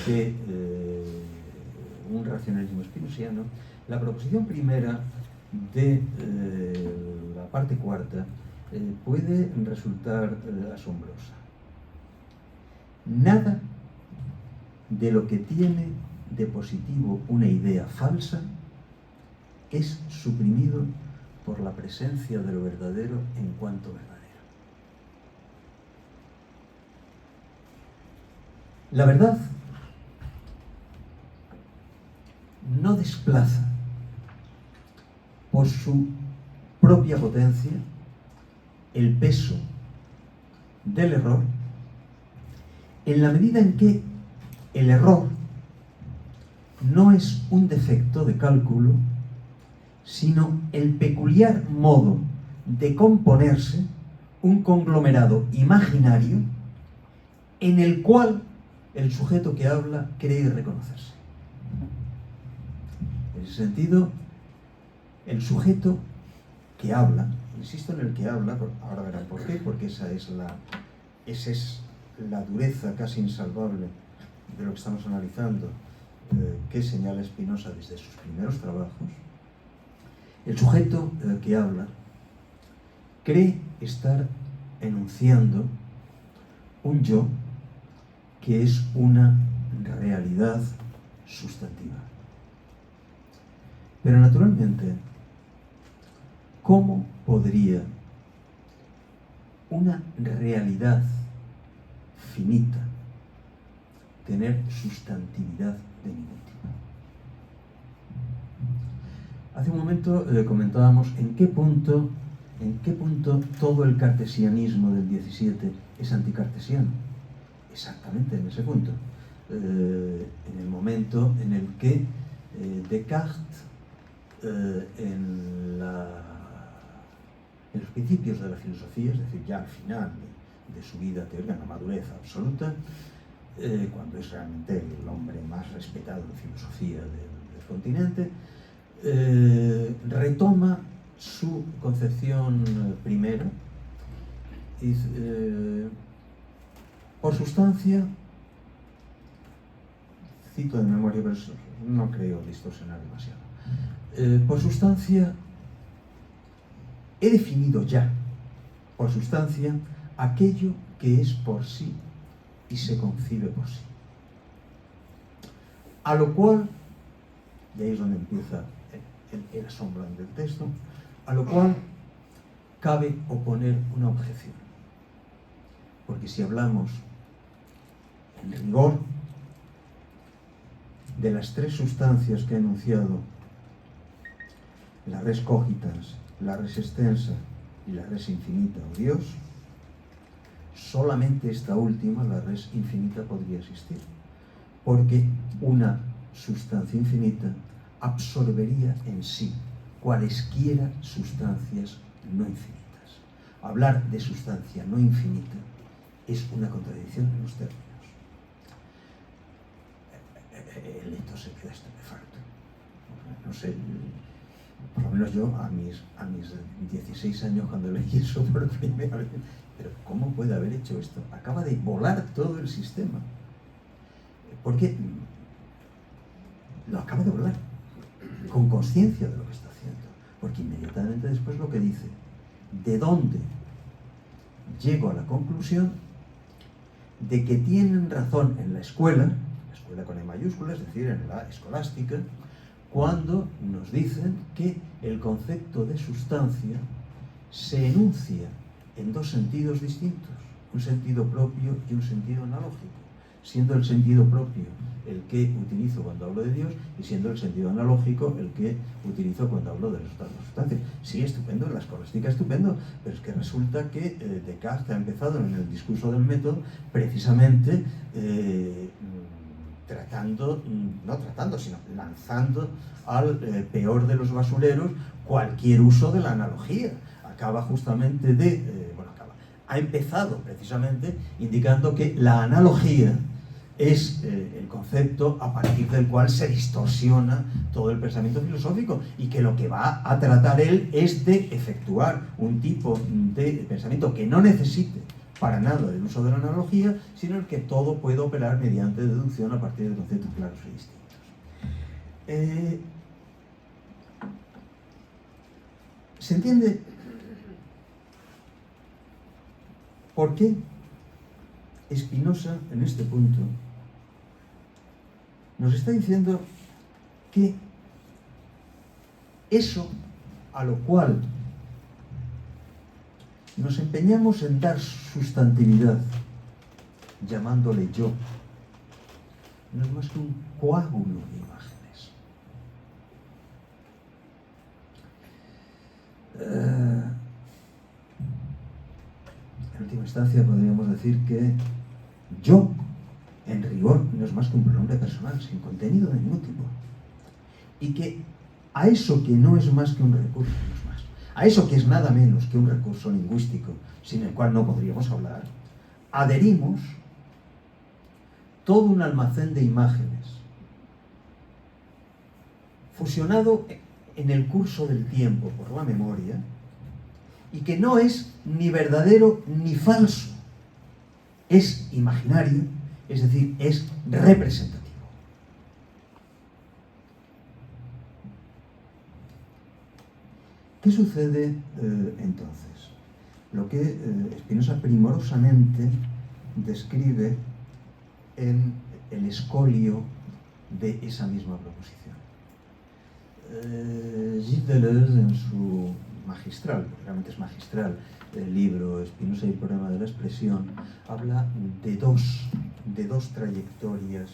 de un racionalismo spinoziano, la proposición primera de la parte cuarta puede resultar asombrosa. Nada de lo que tiene de positivo una idea falsa es suprimido por la presencia de lo verdadero en cuanto verdadero. La verdad no desplaza por su propia potencia el peso del error en la medida en que el error no es un defecto de cálculo, sino el peculiar modo de componerse un conglomerado imaginario en el cual el sujeto que habla cree reconocerse. En ese sentido, el sujeto que habla, insisto en el que habla, ahora verán por qué, porque esa es la dureza casi insalvable de lo que estamos analizando, que señala Spinoza desde sus primeros trabajos. El sujeto que habla cree estar enunciando un yo que es una realidad sustantiva. Pero naturalmente, ¿cómo podría una realidad finita tener sustantividad de ningún tipo? Hace un momento comentábamos en qué punto todo el cartesianismo del XVII es anticartesiano. Exactamente en ese punto. En el momento en el que Descartes, en los principios de la filosofía, es decir, ya al final de su vida teórica, en la madurez absoluta, cuando es realmente el hombre más respetado en filosofía del continente, retoma su concepción primera y por sustancia, cito de memoria, pero no creo distorsionar demasiado, por sustancia he definido ya, por sustancia, aquello que es por sí y se concibe por sí. A lo cual, y ahí es donde empieza el asombro del texto, a lo cual cabe oponer una objeción. Porque si hablamos en rigor de las tres sustancias que he enunciado, la res cogitans, la res extensa y la res infinita o Dios, solamente esta última, la res infinita, podría existir, porque una sustancia infinita absorbería en sí cualesquiera sustancias no infinitas. Hablar de sustancia no infinita es una contradicción en los términos. El lector se queda estupefacto. No sé, por lo menos yo a mis 16 años cuando leí eso por primera vez, pero ¿cómo puede haber hecho esto? Acaba de volar todo el sistema. Porque lo acaba de volar, con conciencia de lo que está haciendo. Porque inmediatamente después lo que dice, ¿de dónde llego a la conclusión de que tienen razón en la escuela con E mayúscula, es decir, en la escolástica, cuando nos dicen que el concepto de sustancia se enuncia en dos sentidos distintos, un sentido propio y un sentido analógico, siendo el sentido propio el que utilizo cuando hablo de Dios y siendo el sentido analógico el que utilizo cuando hablo de resultados de la sustancia. Sí, estupendo, la escolástica estupendo, pero es que resulta que Descartes ha empezado en el discurso del método precisamente sino lanzando al peor de los basureros cualquier uso de la analogía. Ha empezado precisamente indicando que la analogía es el concepto a partir del cual se distorsiona todo el pensamiento filosófico y que lo que va a tratar él es de efectuar un tipo de pensamiento que no necesite para nada el uso de la analogía, sino el que todo puede operar mediante deducción a partir de conceptos claros y distintos. ¿Se entiende por qué Spinoza en este punto nos está diciendo que eso a lo cual nos empeñamos en dar sustantividad, llamándole yo, no es más que un coágulo de imágenes? En última instancia podríamos decir que yo, en rigor, no es más que un pronombre personal, sin contenido de ningún tipo. Y que a eso que no es más que un recurso, no es más, a eso que es nada menos que un recurso lingüístico, sin el cual no podríamos hablar, adherimos todo un almacén de imágenes, fusionado en el curso del tiempo por la memoria, y que no es ni verdadero ni falso, es imaginario, es decir, es representativo. ¿Qué sucede entonces? Lo que Spinoza primorosamente describe en el escolio de esa misma proposición. Gilles Deleuze, en su magistral, porque realmente es magistral, el libro Spinoza y el problema de la expresión, habla de dos trayectorias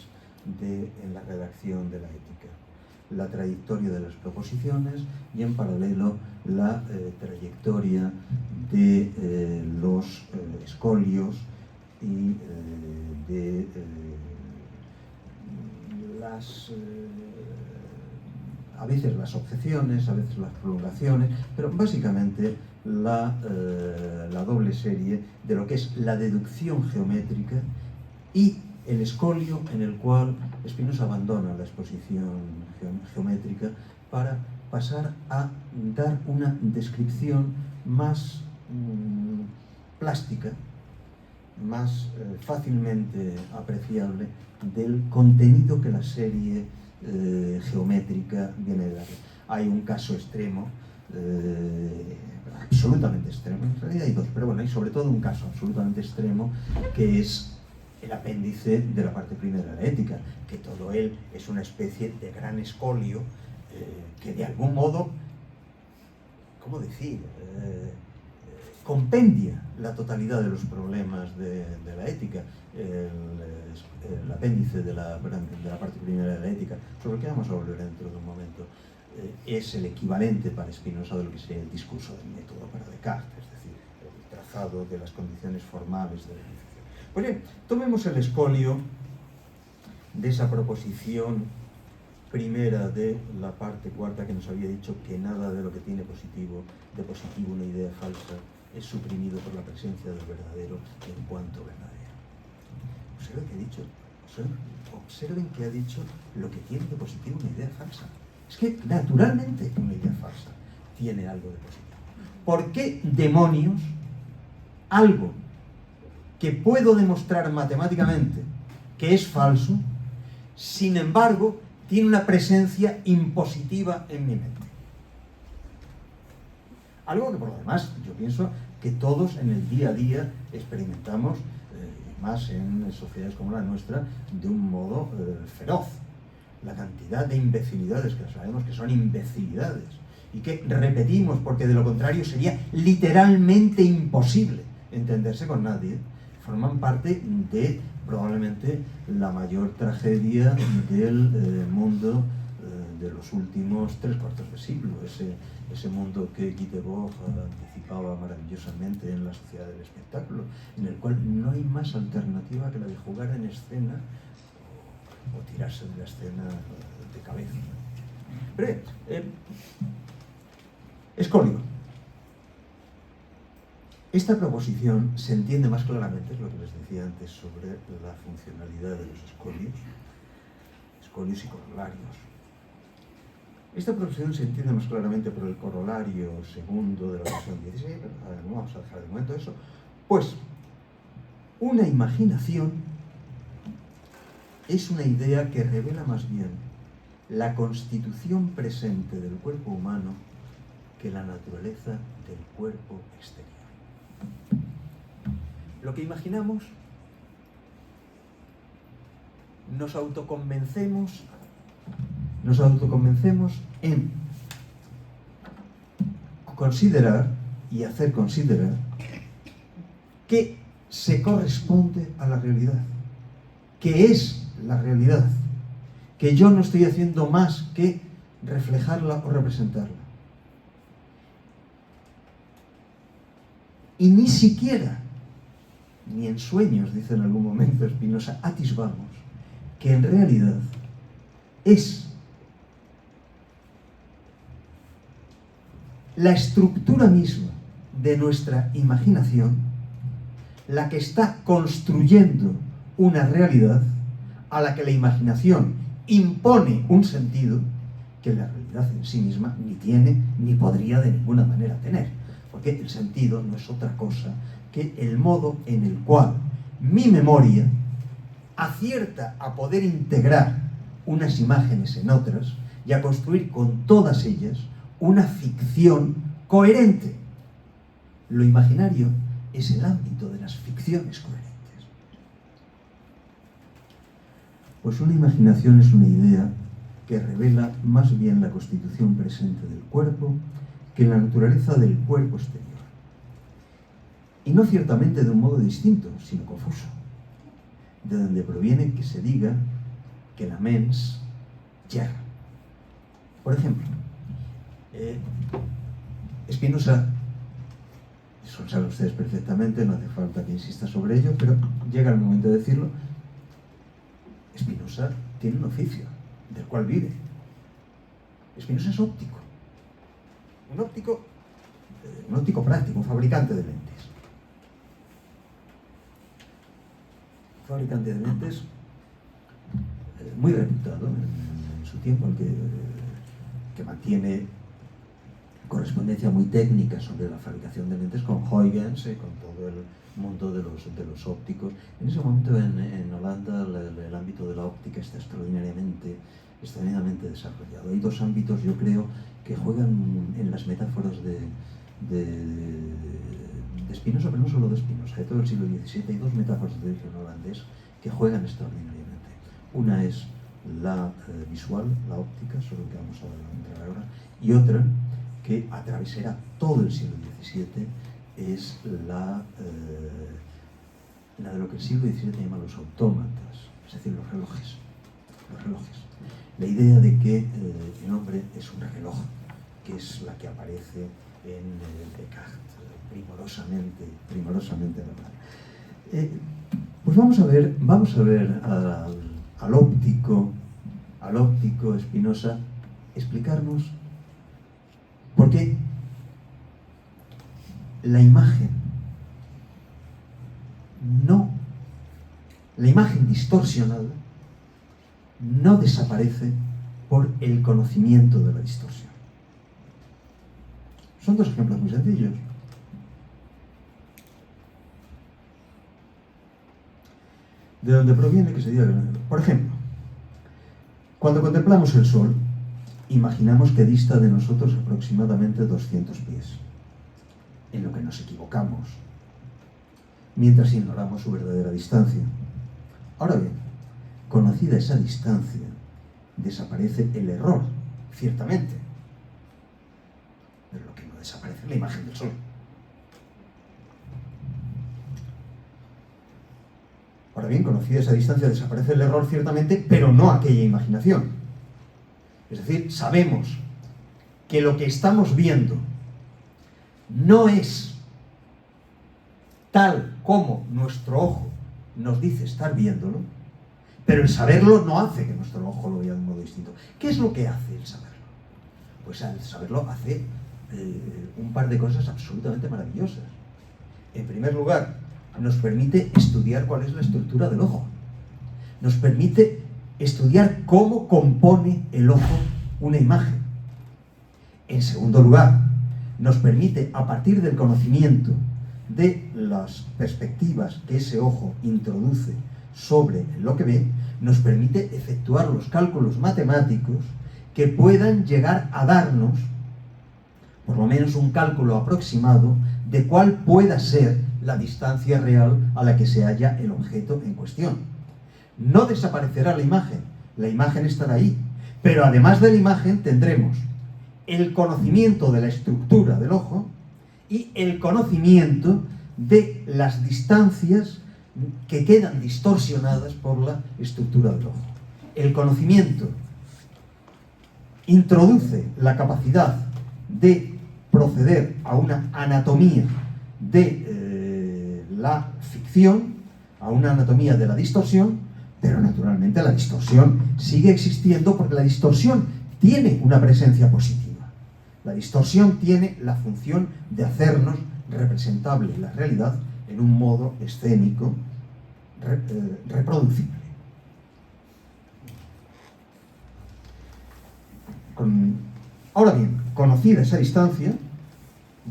en la redacción de la ética. La trayectoria de las proposiciones y en paralelo la trayectoria de los escolios y de a veces las objeciones, a veces las prolongaciones, pero básicamente la doble serie de lo que es la deducción geométrica y el escolio en el cual Spinoza abandona la exposición geométrica para pasar a dar una descripción más plástica, más fácilmente apreciable del contenido que la serie geométrica viene de dar. Hay un caso extremo, absolutamente extremo, en realidad hay dos, pero bueno, hay sobre todo un caso absolutamente extremo, que es el apéndice de la parte primera de la ética, que todo él es una especie de gran escolio que de algún modo, ¿cómo decir?, compendia la totalidad de los problemas de la ética. El apéndice de la parte primera de la ética, sobre el que vamos a volver dentro de un momento, es el equivalente para Spinoza de lo que sería el discurso del método para Descartes, es decir, el trazado de las condiciones formales de la enunciación. Pues bien, tomemos el escolio de esa proposición primera de la parte cuarta, que nos había dicho que nada de lo que tiene de positivo una idea falsa es suprimido por la presencia del verdadero en cuanto verdadero. Observen que ha dicho, observen que ha dicho lo que tiene de positivo una idea falsa. Es que naturalmente una idea falsa. tiene algo de positivo? ¿Por qué demonios algo que puedo demostrar matemáticamente que es falso, sin embargo, tiene una presencia impositiva en mi mente? Algo que por lo demás yo pienso que todos en el día a día experimentamos, más en sociedades como la nuestra, de un modo feroz. La cantidad de imbecilidades, que sabemos que son imbecilidades, y que repetimos porque de lo contrario sería literalmente imposible entenderse con nadie, forman parte de probablemente la mayor tragedia del mundo de los últimos 3/4 de siglo, ese mundo que Guy Debord anticipaba maravillosamente en la sociedad del espectáculo, en el cual no hay más alternativa que la de jugar en escena o tirarse de la escena de cabeza. Pero, escolio. Esta proposición se entiende más claramente, es lo que les decía antes, sobre la funcionalidad de los escolios y corolarios. Esta proposición se entiende más claramente por el corolario segundo de la versión 16, pero no vamos a dejar de momento eso. Pues, una imaginación es una idea que revela más bien la constitución presente del cuerpo humano que la naturaleza del cuerpo exterior. Lo que imaginamos, nos autoconvencemos en considerar y hacer considerar que se corresponde a la realidad, que es la realidad, que yo no estoy haciendo más que reflejarla o representarla. Y ni siquiera, ni en sueños, dice en algún momento Spinoza, atisbamos que en realidad es la estructura misma de nuestra imaginación la que está construyendo una realidad a la que la imaginación impone un sentido que la realidad en sí misma ni tiene ni podría de ninguna manera tener, porque el sentido no es otra cosa que el modo en el cual mi memoria acierta a poder integrar unas imágenes en otras y a construir con todas ellas una ficción coherente. Lo imaginario es el ámbito de las ficciones coherentes. Pues una imaginación es una idea que revela más bien la constitución presente del cuerpo que la naturaleza del cuerpo exterior. Y no ciertamente de un modo distinto, sino confuso, de donde proviene que se diga que la mens yerra. Por ejemplo, Spinoza, eso lo saben ustedes perfectamente, no hace falta que insista sobre ello, pero llega el momento de decirlo. Spinoza tiene un oficio del cual vive. Spinoza es óptico. Un óptico práctico, un fabricante de lentes. Un fabricante de lentes muy reputado en su tiempo, que mantiene correspondencia muy técnica sobre la fabricación de lentes con Huygens, con todo el mundo de los ópticos. En ese momento en Holanda el ámbito de la óptica está extraordinariamente desarrollado. Hay dos ámbitos, yo creo, que juegan en las metáforas de Spinoza, pero no solo de Spinoza, de todo el siglo XVII. Hay dos metáforas de origen holandés que juegan extraordinariamente. Una es la visual, la óptica, sobre lo que vamos a entrar ahora, y otra que atravesará todo el siglo XVII es la de lo que el siglo XVII llama los autómatas, es decir, los relojes. La idea de que el hombre es un reloj, que es la que aparece en Descartes, primorosamente normal. Pues vamos a ver al óptico Spinoza explicarnos por qué la imagen distorsionada no desaparece por el conocimiento de la distorsión. Son dos ejemplos muy sencillos. De donde proviene que se diga, por ejemplo, cuando contemplamos el Sol, imaginamos que dista de nosotros aproximadamente 200 pies, en lo que nos equivocamos, mientras ignoramos su verdadera distancia. Ahora bien, conocida esa distancia, desaparece el error, ciertamente, pero lo que no desaparece es la imagen del Sol. Ahora bien, conocida esa distancia, desaparece el error, ciertamente, pero no aquella imaginación. Es decir, sabemos que lo que estamos viendo no es tal como nuestro ojo nos dice estar viéndolo, pero el saberlo no hace que nuestro ojo lo vea de un modo distinto. ¿Qué es lo que hace el saberlo? Pues el saberlo hace un par de cosas absolutamente maravillosas. En primer lugar, nos permite estudiar cuál es la estructura del ojo. Nos permite estudiar cómo compone el ojo una imagen. En segundo lugar, nos permite, a partir del conocimiento de las perspectivas que ese ojo introduce sobre lo que ve, nos permite efectuar los cálculos matemáticos que puedan llegar a darnos, por lo menos un cálculo aproximado, de cuál pueda ser la distancia real a la que se halla el objeto en cuestión. No desaparecerá la imagen estará ahí, pero además de la imagen tendremos el conocimiento de la estructura del ojo y el conocimiento de las distancias que quedan distorsionadas por la estructura del ojo. El conocimiento introduce la capacidad de proceder a una anatomía de la ficción, a una anatomía de la distorsión, pero naturalmente la distorsión sigue existiendo porque la distorsión tiene una presencia positiva. La distorsión tiene la función de hacernos representable la realidad en un modo escénico reproducible. Ahora bien, conocida esa distancia,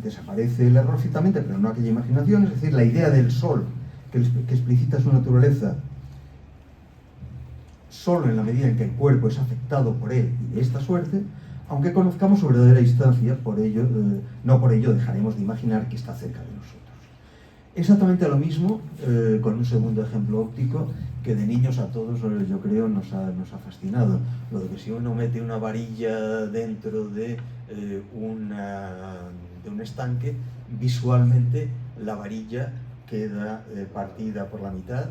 desaparece el error ciertamente, pero no aquella imaginación, es decir, la idea del Sol que explicita su naturaleza solo en la medida en que el cuerpo es afectado por él y de esta suerte, aunque conozcamos su verdadera distancia, no por ello dejaremos de imaginar que está cerca de nosotros. Exactamente lo mismo con un segundo ejemplo óptico que de niños a todos, yo creo, nos ha fascinado. Lo de que si uno mete una varilla dentro de un estanque, visualmente la varilla queda partida por la mitad,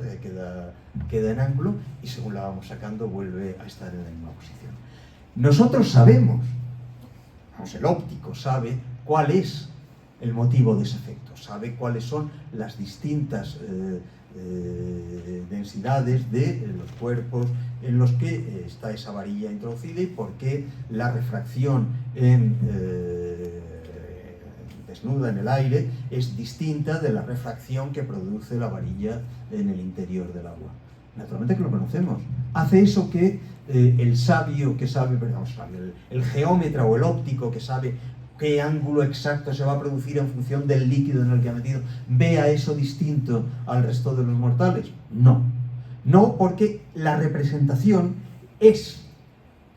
queda en ángulo y según la vamos sacando vuelve a estar en la misma posición. Nosotros sabemos, el óptico sabe cuál es el motivo de ese efecto, sabe cuáles son las distintas densidades de los cuerpos en los que está esa varilla introducida y por qué la refracción desnuda en el aire es distinta de la refracción que produce la varilla en el interior del agua. Naturalmente que lo conocemos. Hace eso que el sabio que sabe, el geómetra o el óptico que sabe qué ángulo exacto se va a producir en función del líquido en el que ha metido, vea eso distinto al resto de los mortales. No. No, porque la representación es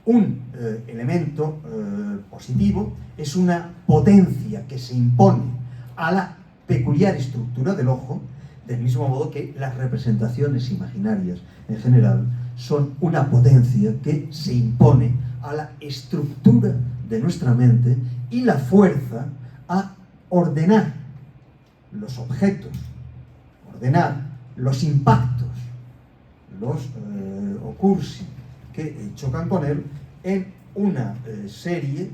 un elemento positivo, es una potencia que se impone a la peculiar estructura del ojo, del mismo modo que las representaciones imaginarias en general son una potencia que se impone a la estructura de nuestra mente y la fuerza a ordenar los objetos, ordenar los impactos, los ocursi que chocan con él en una serie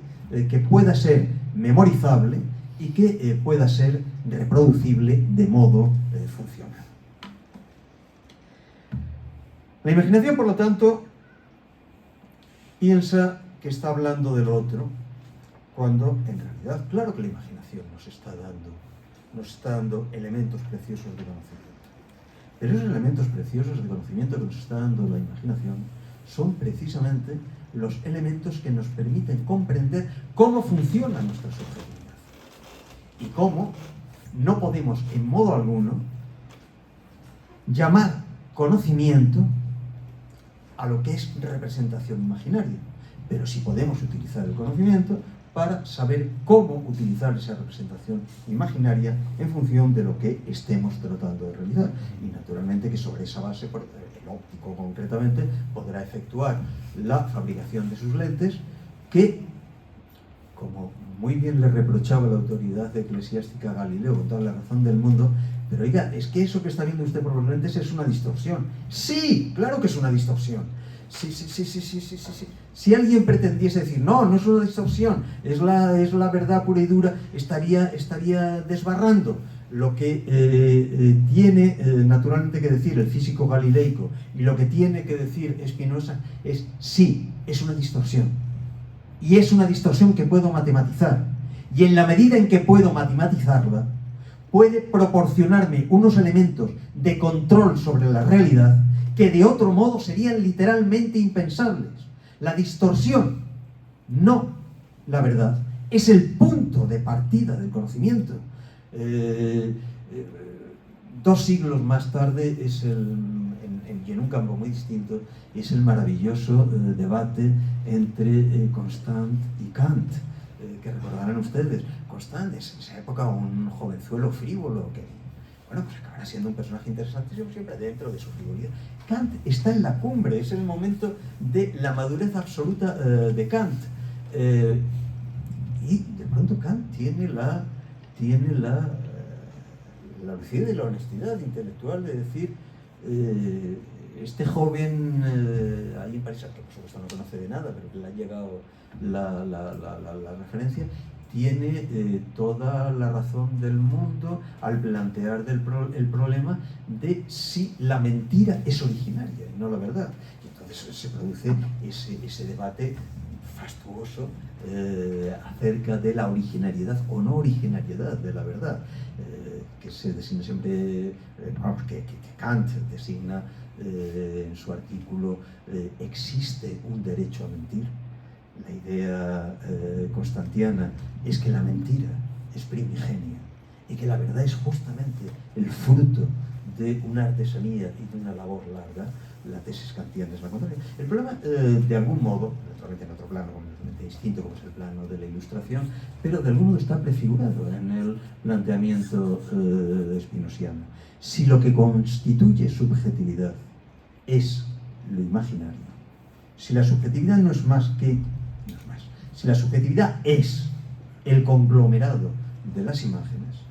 que pueda ser memorizable y que pueda ser reproducible de modo funcional. La imaginación, por lo tanto, piensa que está hablando del otro, cuando en realidad, claro que la imaginación nos está dando elementos preciosos de conocimiento. Pero esos elementos preciosos de conocimiento que nos está dando la imaginación son precisamente los elementos que nos permiten comprender cómo funciona nuestra subjetividad. y cómo no podemos en modo alguno llamar conocimiento a lo que es representación imaginaria, pero sí podemos utilizar el conocimiento para saber cómo utilizar esa representación imaginaria en función de lo que estemos tratando de realizar. Y naturalmente que sobre esa base, el óptico concretamente, podrá efectuar la fabricación de sus lentes que, como muy bien le reprochaba la autoridad eclesiástica a Galileo con toda la razón del mundo, pero oiga, es que eso que está viendo usted por los lentes es una distorsión. Sí, claro que es una distorsión. Sí. Si alguien pretendiese decir, no, no es una distorsión, es la verdad pura y dura, estaría desbarrando lo que tiene naturalmente que decir el físico galileico y lo que tiene que decir Spinoza es, sí, es una distorsión. Y es una distorsión que puedo matematizar. Y en la medida en que puedo matematizarla, puede proporcionarme unos elementos de control sobre la realidad que de otro modo serían literalmente impensables. La distorsión, no la verdad, es el punto de partida del conocimiento. 2 siglos más tarde, y en un campo muy distinto, es el maravilloso debate entre Constant y Kant, que recordarán ustedes. Constant es en esa época un jovenzuelo frívolo que, bueno, pues acabará siendo un personaje interesantísimo siempre dentro de su frivolidad. Kant está en la cumbre, es el momento de la madurez absoluta de Kant. Y de pronto Kant tiene la lucidez y la honestidad intelectual de decir, este joven ahí en París, que por supuesto no conoce de nada, pero que le ha llegado la referencia, tiene toda la razón del mundo al plantear el problema de si la mentira es originaria y no la verdad. Y entonces se produce ese debate fastuoso acerca de la originariedad o no originariedad de la verdad, que se designa siempre, que Kant designa en su artículo, ¿existe un derecho a mentir? La idea constantiana es que la mentira es primigenia y que la verdad es justamente el fruto de una artesanía y de una labor larga. La tesis kantiana es la contraria. El problema, de algún modo, naturalmente en otro plano completamente distinto, como es el plano de la ilustración, pero de algún modo está prefigurado en el planteamiento spinosiano. Si lo que constituye subjetividad es lo imaginario, si la subjetividad no es más que si la subjetividad es el conglomerado de las imágenes,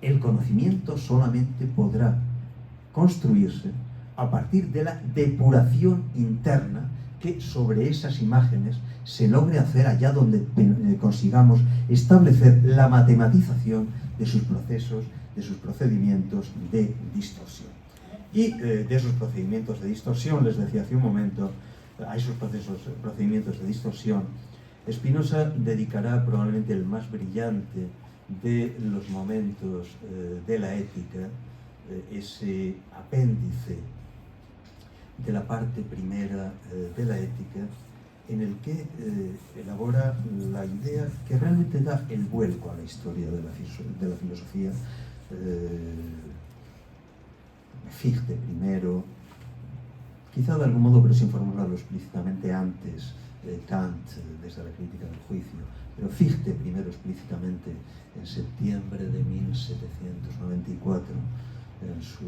el conocimiento solamente podrá construirse a partir de la depuración interna que sobre esas imágenes se logre hacer allá donde consigamos establecer la matematización de sus procesos, de sus procedimientos de distorsión. Y de esos procedimientos de distorsión, les decía hace un momento, a esos procedimientos de distorsión, Spinoza dedicará probablemente el más brillante de los momentos de la ética, ese apéndice de la parte primera de la ética, en el que elabora la idea que realmente da el vuelco a la historia de la filosofía. Fichte primero, quizá de algún modo, pero sin formularlo explícitamente antes, Kant desde la crítica del juicio, pero Fichte primero explícitamente en septiembre de 1794 en su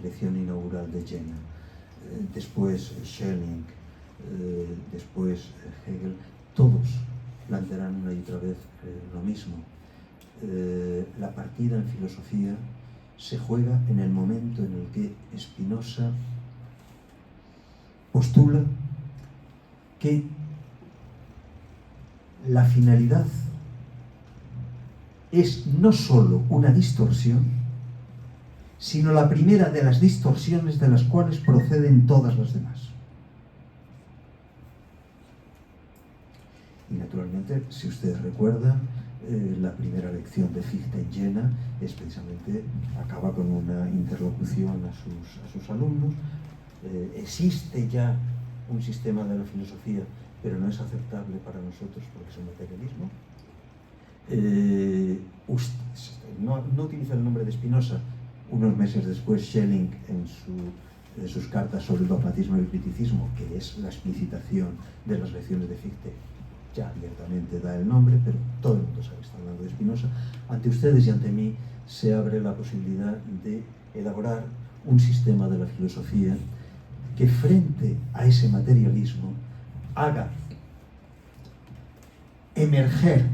lección inaugural de Jena, después Schelling, después Hegel, todos plantearán una y otra vez lo mismo. La partida en filosofía se juega en el momento en el que Spinoza postula que la finalidad es no solo una distorsión, sino la primera de las distorsiones de las cuales proceden todas las demás. Y naturalmente, si ustedes recuerdan, la primera lección de Fichte en Jena es precisamente, acaba con una interlocución a sus alumnos. Existe ya un sistema de la filosofía, pero no es aceptable para nosotros porque es un materialismo. No utiliza el nombre de Spinoza. Unos meses después, Schelling, en sus cartas sobre el dogmatismo y el criticismo, que es la explicitación de las lecciones de Fichte, ya abiertamente da el nombre, pero todo el mundo sabe que está hablando de Spinoza. Ante ustedes y ante mí se abre la posibilidad de elaborar un sistema de la filosofía que, frente a ese materialismo, haga emerger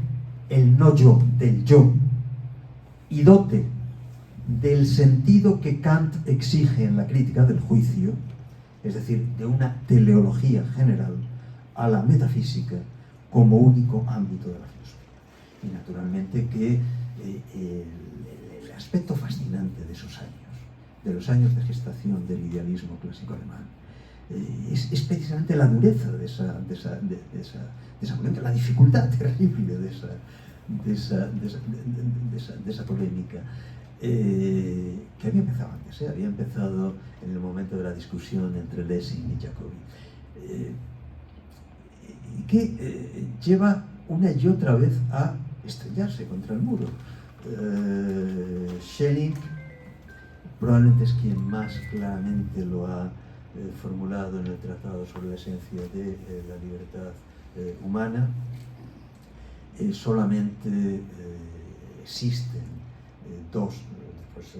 el no yo del yo y dote del sentido que Kant exige en la crítica del juicio, es decir, de una teleología general, a la metafísica como único ámbito de la filosofía. Y naturalmente que el aspecto fascinante de esos años, de los años de gestación del idealismo clásico alemán, es precisamente la dureza de esa polémica, la dificultad terrible de esa polémica, que había empezado antes, había empezado en el momento de la discusión entre Lessing y Jacobi, y que lleva una y otra vez a estrellarse contra el muro. Schelling probablemente es quien más claramente lo ha formulado en el Tratado sobre la esencia de la libertad humana. Solamente existen dos, pues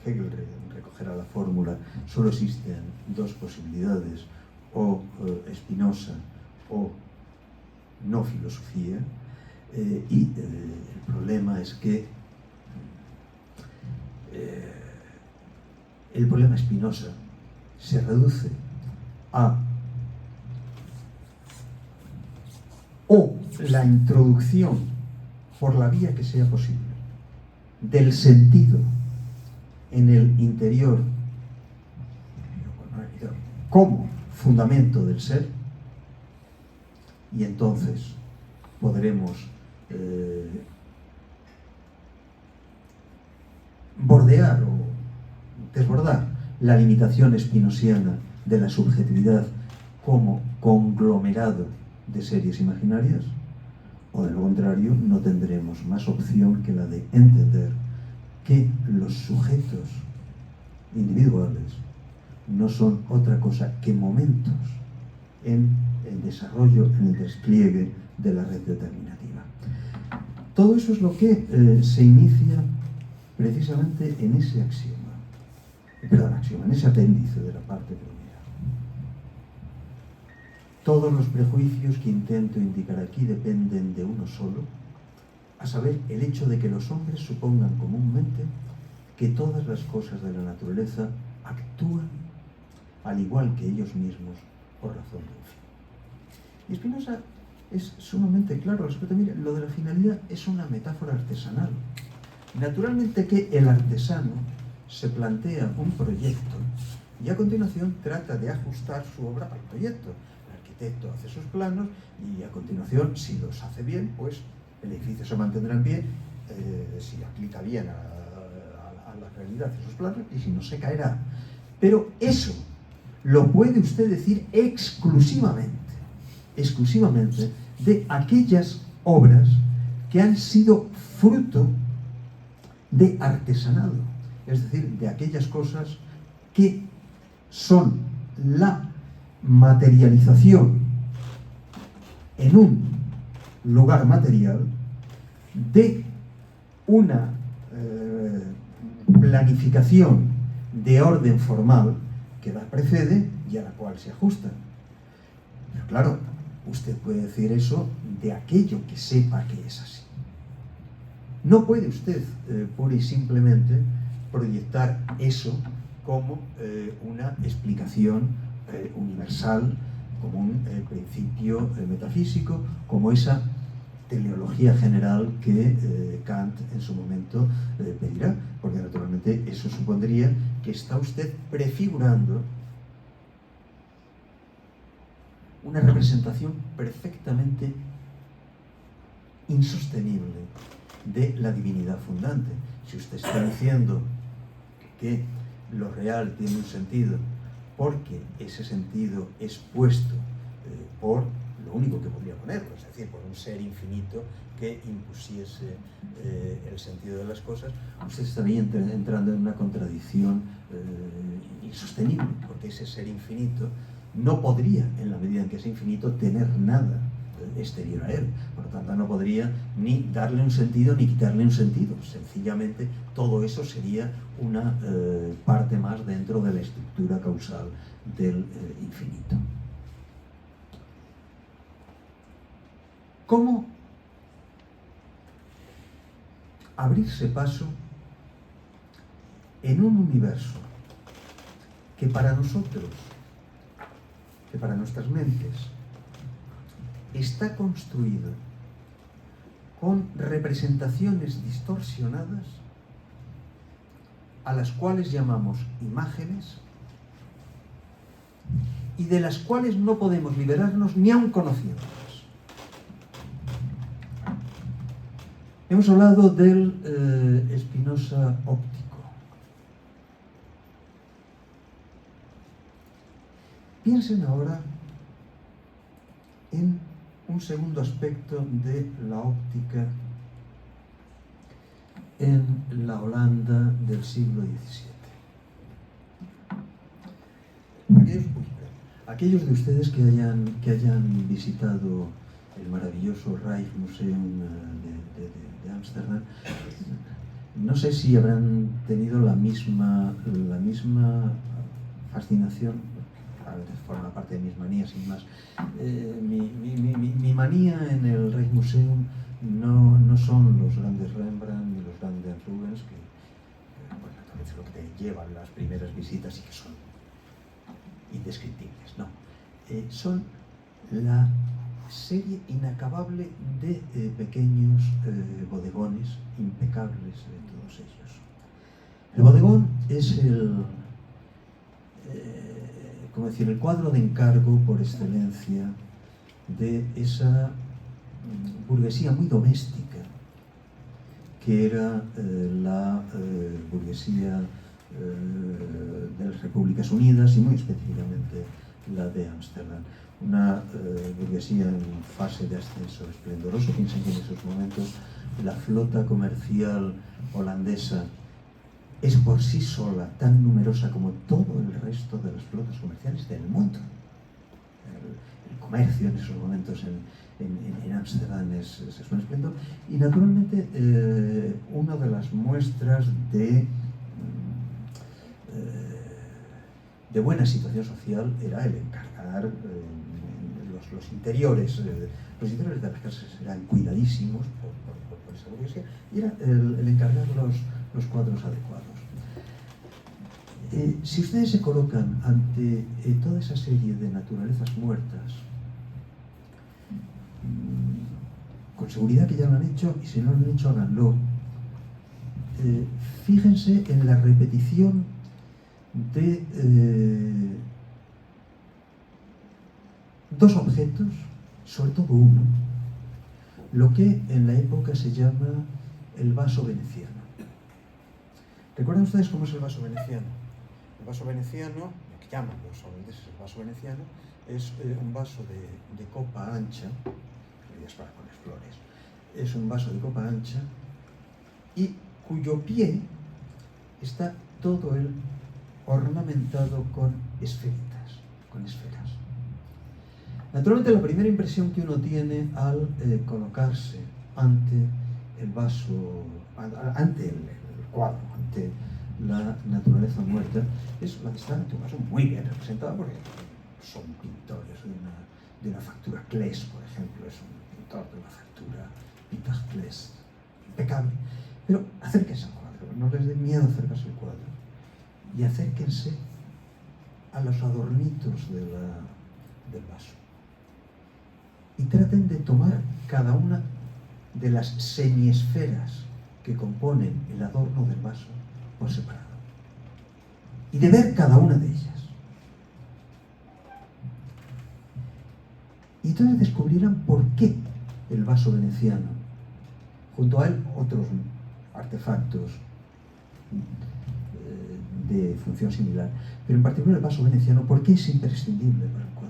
Hegel recogerá la fórmula, solo existen dos posibilidades, o Spinoza o no filosofía, y el problema es que el problema Spinoza se reduce a o la introducción por la vía que sea posible del sentido en el interior como fundamento del ser, y entonces podremos bordear o desbordar la limitación spinosiana de la subjetividad como conglomerado de series imaginarias, o de lo contrario no tendremos más opción que la de entender que los sujetos individuales no son otra cosa que momentos en el desarrollo, en el despliegue de la red determinativa. Todo eso es lo que se inicia precisamente en ese en ese apéndice de la parte primera. Todos los prejuicios que intento indicar aquí dependen de uno solo, a saber, el hecho de que los hombres supongan comúnmente que todas las cosas de la naturaleza actúan al igual que ellos mismos por razón de un fin. Y Spinoza es sumamente claro al respecto. Mire, lo de la finalidad es una metáfora artesanal. Naturalmente que el artesano se plantea un proyecto y a continuación trata de ajustar su obra al proyecto. El arquitecto hace sus planos y a continuación, si los hace bien, pues el edificio se mantendrá en pie, si aplica bien a la realidad esos planos, y si no, se caerá. Pero eso lo puede usted decir exclusivamente de aquellas obras que han sido fruto de artesanado, es decir, de aquellas cosas que son la materialización en un lugar material de una planificación de orden formal que la precede y a la cual se ajusta. Pero claro, usted puede decir eso de aquello que sepa que es así. No puede usted pura y simplemente proyectar eso como una explicación universal, como un principio metafísico, como esa teleología general que Kant en su momento pedirá, porque naturalmente eso supondría que está usted prefigurando una representación perfectamente insostenible de la divinidad fundante. Si usted está diciendo que lo real tiene un sentido porque ese sentido es puesto por lo único que podría ponerlo, es decir, por un ser infinito que impusiese el sentido de las cosas. Usted estaría entrando en una contradicción insostenible, Porque ese ser infinito no podría, en la medida en que es infinito, tener nada exterior a él. Por lo tanto, no podría ni darle un sentido ni quitarle un sentido. Sencillamente, todo eso sería una parte más dentro de la estructura causal del infinito. ¿Cómo abrirse paso en un universo que para nosotros, que para nuestras mentes, está construido con representaciones distorsionadas a las cuales llamamos imágenes y de las cuales no podemos liberarnos ni aun conociéndolas? Hemos hablado del Spinoza óptico. Piensen ahora en un segundo aspecto de la óptica en la Holanda del siglo XVII. Aquellos de ustedes que hayan visitado el maravilloso Rijksmuseum de Ámsterdam, no sé si habrán tenido la misma fascinación. A veces forma parte de mis manías, sin más. Mi manía en el Rijksmuseum no son los grandes Rembrandt ni los grandes Rubens, que bueno, tal vez es lo que te llevan las primeras visitas y que son indescriptibles. No, son la serie inacabable de pequeños bodegones impecables, todos ellos. El bodegón es el cuadro de encargo por excelencia de esa burguesía muy doméstica que era la burguesía de las Repúblicas Unidas y muy específicamente la de Ámsterdam. Una burguesía en fase de ascenso esplendoroso. Piensen que en esos momentos la flota comercial holandesa es por sí sola tan numerosa como todo el resto de las flotas comerciales del mundo. El comercio en esos momentos en Ámsterdam es un esplendor. Y naturalmente una de las muestras de buena situación social era el encargar los interiores. Los interiores de las casas eran cuidadísimos por esa burguesía y era el encargar los cuadros adecuados. Si ustedes se colocan ante toda esa serie de naturalezas muertas, con seguridad que ya lo han hecho, y si no lo han hecho, háganlo. Fíjense en la repetición de dos objetos, sobre todo uno, lo que en la época se llama el vaso veneciano. ¿Recuerdan ustedes cómo es el vaso veneciano? El vaso veneciano, lo que llaman los holandeses el vaso veneciano, es un vaso de copa ancha, es para poner flores, es un vaso de copa ancha y cuyo pie está todo él ornamentado con esferitas, con esferas. Naturalmente, la primera impresión que uno tiene al colocarse ante el vaso, ante el cuadro, ante la naturaleza muerta, es la que está ante un vaso muy bien representado, porque son pintores de una factura Claes, por ejemplo, es un pintor de una factura Peter Claes, impecable. Pero acérquense al cuadro, no les dé miedo acercarse al cuadro, y acérquense a los adornitos del vaso. Y traten de tomar cada una de las semiesferas que componen el adorno del vaso por separado. Y de ver cada una de ellas. Y entonces descubrirán por qué el vaso veneciano, junto a él otros artefactos de función similar, pero en particular el vaso veneciano, ¿por qué es imprescindible para el cuadro?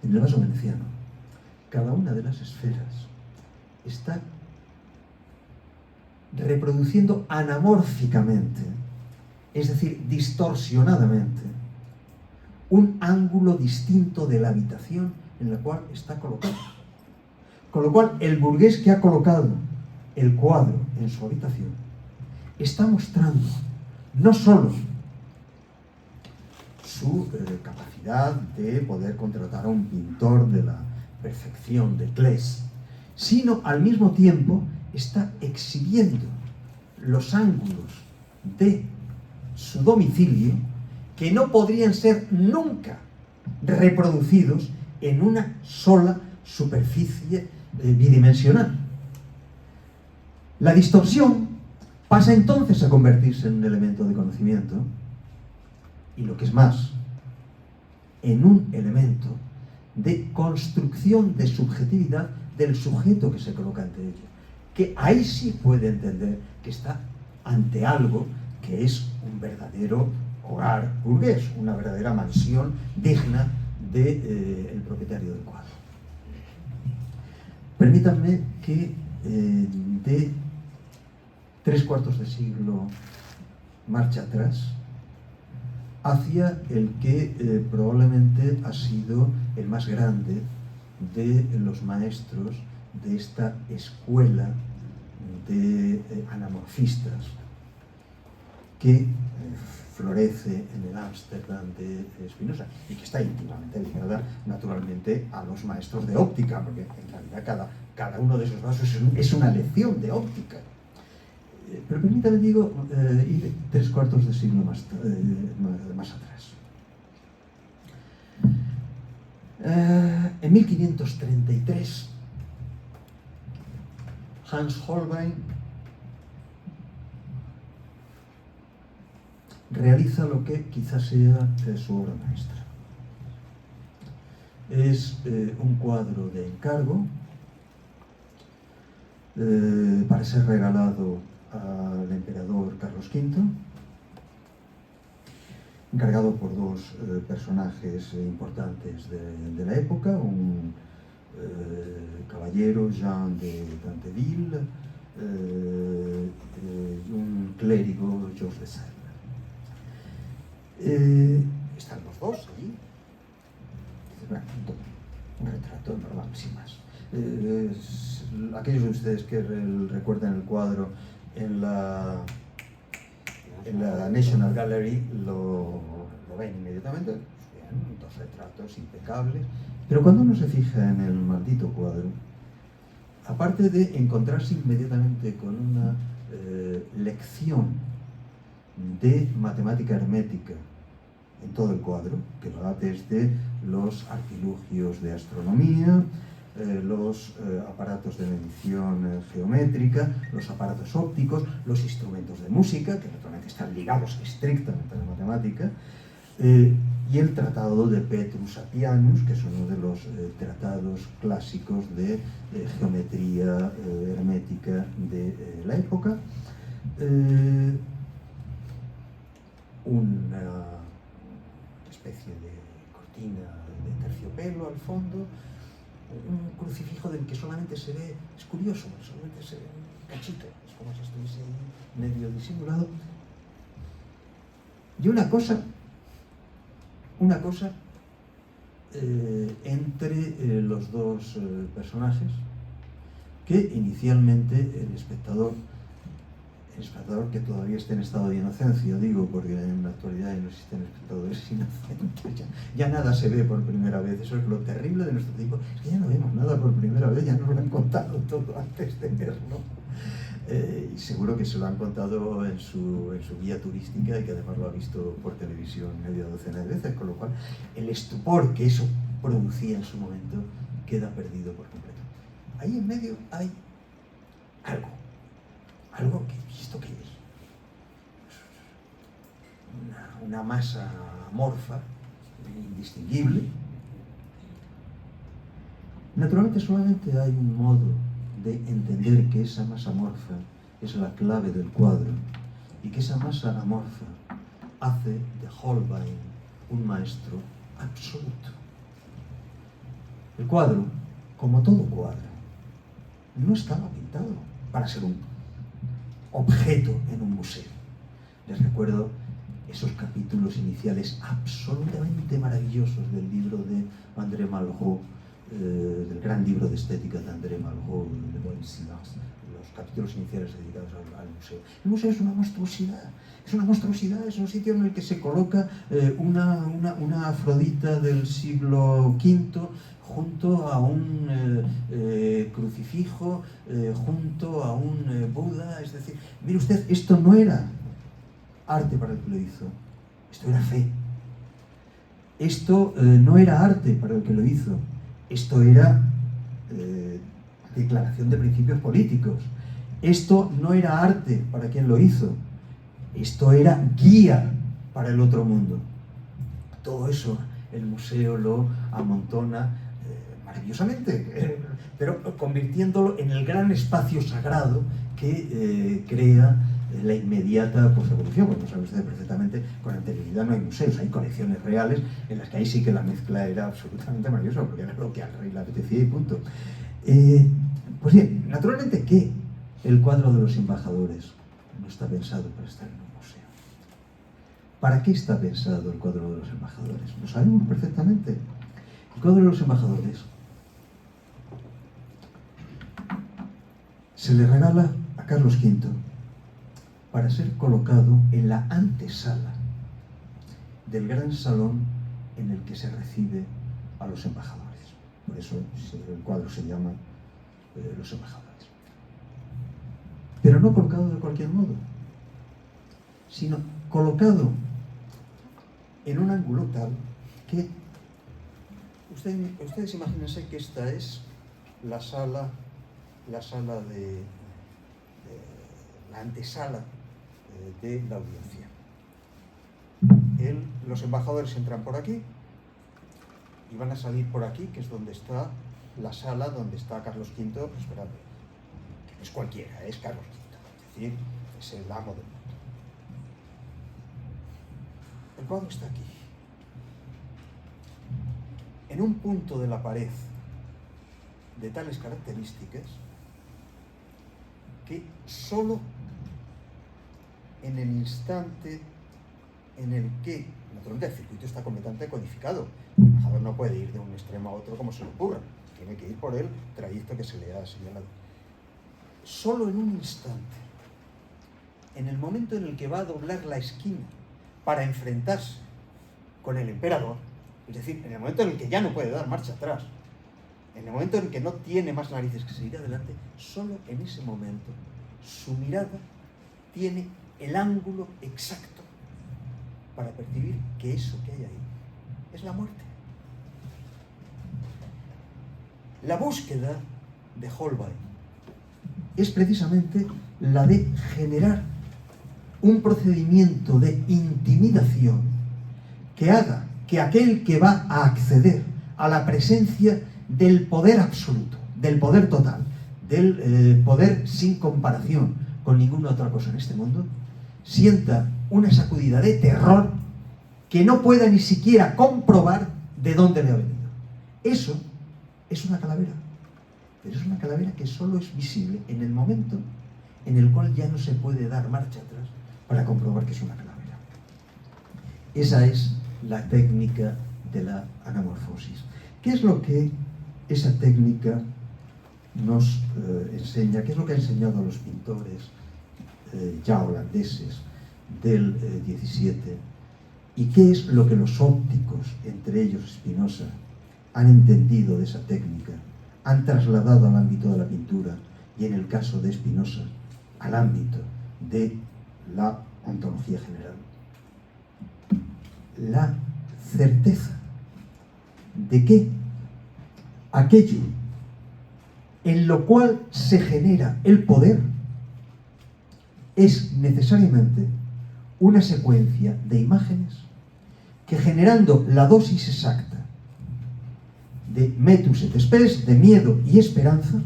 En el vaso veneciano, cada una de las esferas está reproduciendo anamórficamente, es decir, distorsionadamente, un ángulo distinto de la habitación en la cual está colocado. Con lo cual, el burgués que ha colocado el cuadro en su habitación está mostrando no solo su capacidad de poder contratar a un pintor de la perfección de Clés, sino al mismo tiempo está exhibiendo los ángulos de su domicilio que no podrían ser nunca reproducidos en una sola superficie bidimensional. La distorsión pasa entonces a convertirse en un elemento de conocimiento y, lo que es más, en un elemento de construcción de subjetividad del sujeto que se coloca ante ella, que ahí sí puede entender que está ante algo que es un verdadero hogar burgués, una verdadera mansión digna del propietario del cuadro. Permítanme que de 3/4 de siglo marcha atrás hacia el que probablemente ha sido el más grande de los maestros de esta escuela de anamorfistas que florece en el Ámsterdam de Spinoza y que está íntimamente ligada naturalmente a los maestros de óptica, porque en realidad cada uno de esos vasos es una lección de óptica. Pero permítame, digo, ir 3/4 de siglo más atrás. En 1533, Hans Holbein realiza lo que quizás sea su obra maestra. Es un cuadro de encargo para ser regalado al emperador Carlos V, encargado por dos personajes importantes de la época, un caballero, Jean de Danteville, y un clérigo, Georges de Sèvres. Están los dos allí. Bueno, un retrato normal, sin más. Aquellos de ustedes que recuerdan el cuadro en la National Gallery lo ven inmediatamente. Bien, dos retratos impecables. Pero cuando uno se fija en el maldito cuadro, aparte de encontrarse inmediatamente con una lección de matemática hermética en todo el cuadro, que va desde los artilugios de astronomía, los aparatos de medición geométrica, los aparatos ópticos, los instrumentos de música, que naturalmente están ligados estrictamente a la matemática, y el tratado de Petrus Apianus, que es uno de los tratados clásicos de geometría hermética de la época, una especie de cortina de terciopelo al fondo, un crucifijo del que solamente se ve, es curioso, solamente se ve un cachito, es como si estuviese ahí medio disimulado. Y una cosa entre los dos personajes, que inicialmente el espectador que todavía esté en estado de inocencia, digo, porque en la actualidad no existen espectadores inocentes, ya nada se ve por primera vez. Eso es lo terrible de nuestro tiempo, es que ya no vemos nada por primera vez, ya nos lo han contado todo antes de verlo. Y seguro que se lo han contado en su guía turística y que además lo ha visto por televisión media docena de veces, con lo cual el estupor que eso producía en su momento queda perdido por completo. Ahí en medio hay algo que, ¿esto qué es? Una masa amorfa, indistinguible. Naturalmente solamente hay un modo de entender que esa masa amorfa es la clave del cuadro y que esa masa amorfa hace de Holbein un maestro absoluto. El cuadro, como todo cuadro, no estaba pintado para ser un objeto en un museo. Les recuerdo esos capítulos iniciales absolutamente maravillosos del libro de André Malraux, del gran libro de estética de André Malraux, Le Bon Silence, los capítulos iniciales dedicados al museo. El museo es una monstruosidad, es un sitio en el que se coloca una Afrodita del siglo V junto a un crucifijo, junto a un Buda. Es decir, mire usted, esto no era arte para el que lo hizo, esto era fe. Esto no era arte para el que lo hizo, esto era declaración de principios políticos. Esto no era arte para quien lo hizo, esto era guía para el otro mundo. Todo eso el museo lo amontona maravillosamente, pero convirtiéndolo en el gran espacio sagrado que crea la inmediata post-revolución. Como sabe usted perfectamente, con anterioridad no hay museos, hay colecciones reales en las que ahí sí que la mezcla era absolutamente maravillosa, porque era lo que al rey le apetecía y punto. Pues bien, naturalmente que el cuadro de los embajadores no está pensado para estar en un museo. ¿Para qué está pensado el cuadro de los embajadores? Lo sabemos perfectamente. El cuadro de los embajadores se le regala a Carlos V para ser colocado en la antesala del gran salón en el que se recibe a los embajadores. Por eso el cuadro se llama Los embajadores. Pero no colocado de cualquier modo, sino colocado en un ángulo tal que ustedes imagínense que esta es la sala de la antesala de la audiencia. Los embajadores entran por aquí y van a salir por aquí, que es donde está la sala donde está Carlos V esperando. Que no es cualquiera, es Carlos V, es decir, es el amo del mundo. El cuadro está aquí, en un punto de la pared de tales características que solo en el instante en el que, naturalmente, el circuito está completamente codificado. El embajador no puede ir de un extremo a otro como se le ocurra, tiene que ir por el trayecto que se le ha señalado. Solo en un instante, en el momento en el que va a doblar la esquina para enfrentarse con el emperador, es decir, en el momento en el que ya no puede dar marcha atrás, en el momento en el que no tiene más narices que seguir adelante, solo en ese momento su mirada tiene el ángulo exacto para percibir que eso que hay ahí es la muerte. La búsqueda de Holbein es precisamente la de generar un procedimiento de intimidación que haga que aquel que va a acceder a la presencia del poder absoluto, del poder total, del poder sin comparación con ninguna otra cosa en este mundo, sienta una sacudida de terror que no pueda ni siquiera comprobar de dónde le ha venido. Eso es una calavera, pero es una calavera que solo es visible en el momento en el cual ya no se puede dar marcha atrás para comprobar que es una calavera. Esa es la técnica de la anamorfosis. ¿Qué es lo que esa técnica nos enseña? ¿Qué es lo que ha enseñado a los pintores ya holandeses del 17? ¿Y qué es lo que los ópticos, entre ellos Spinoza, han entendido de esa técnica, han trasladado al ámbito de la pintura y, en el caso de Spinoza, al ámbito de la ontología general? La certeza de que aquello en lo cual se genera el poder es necesariamente una secuencia de imágenes que, generando la dosis exacta de metus et spes, de miedo y esperanza,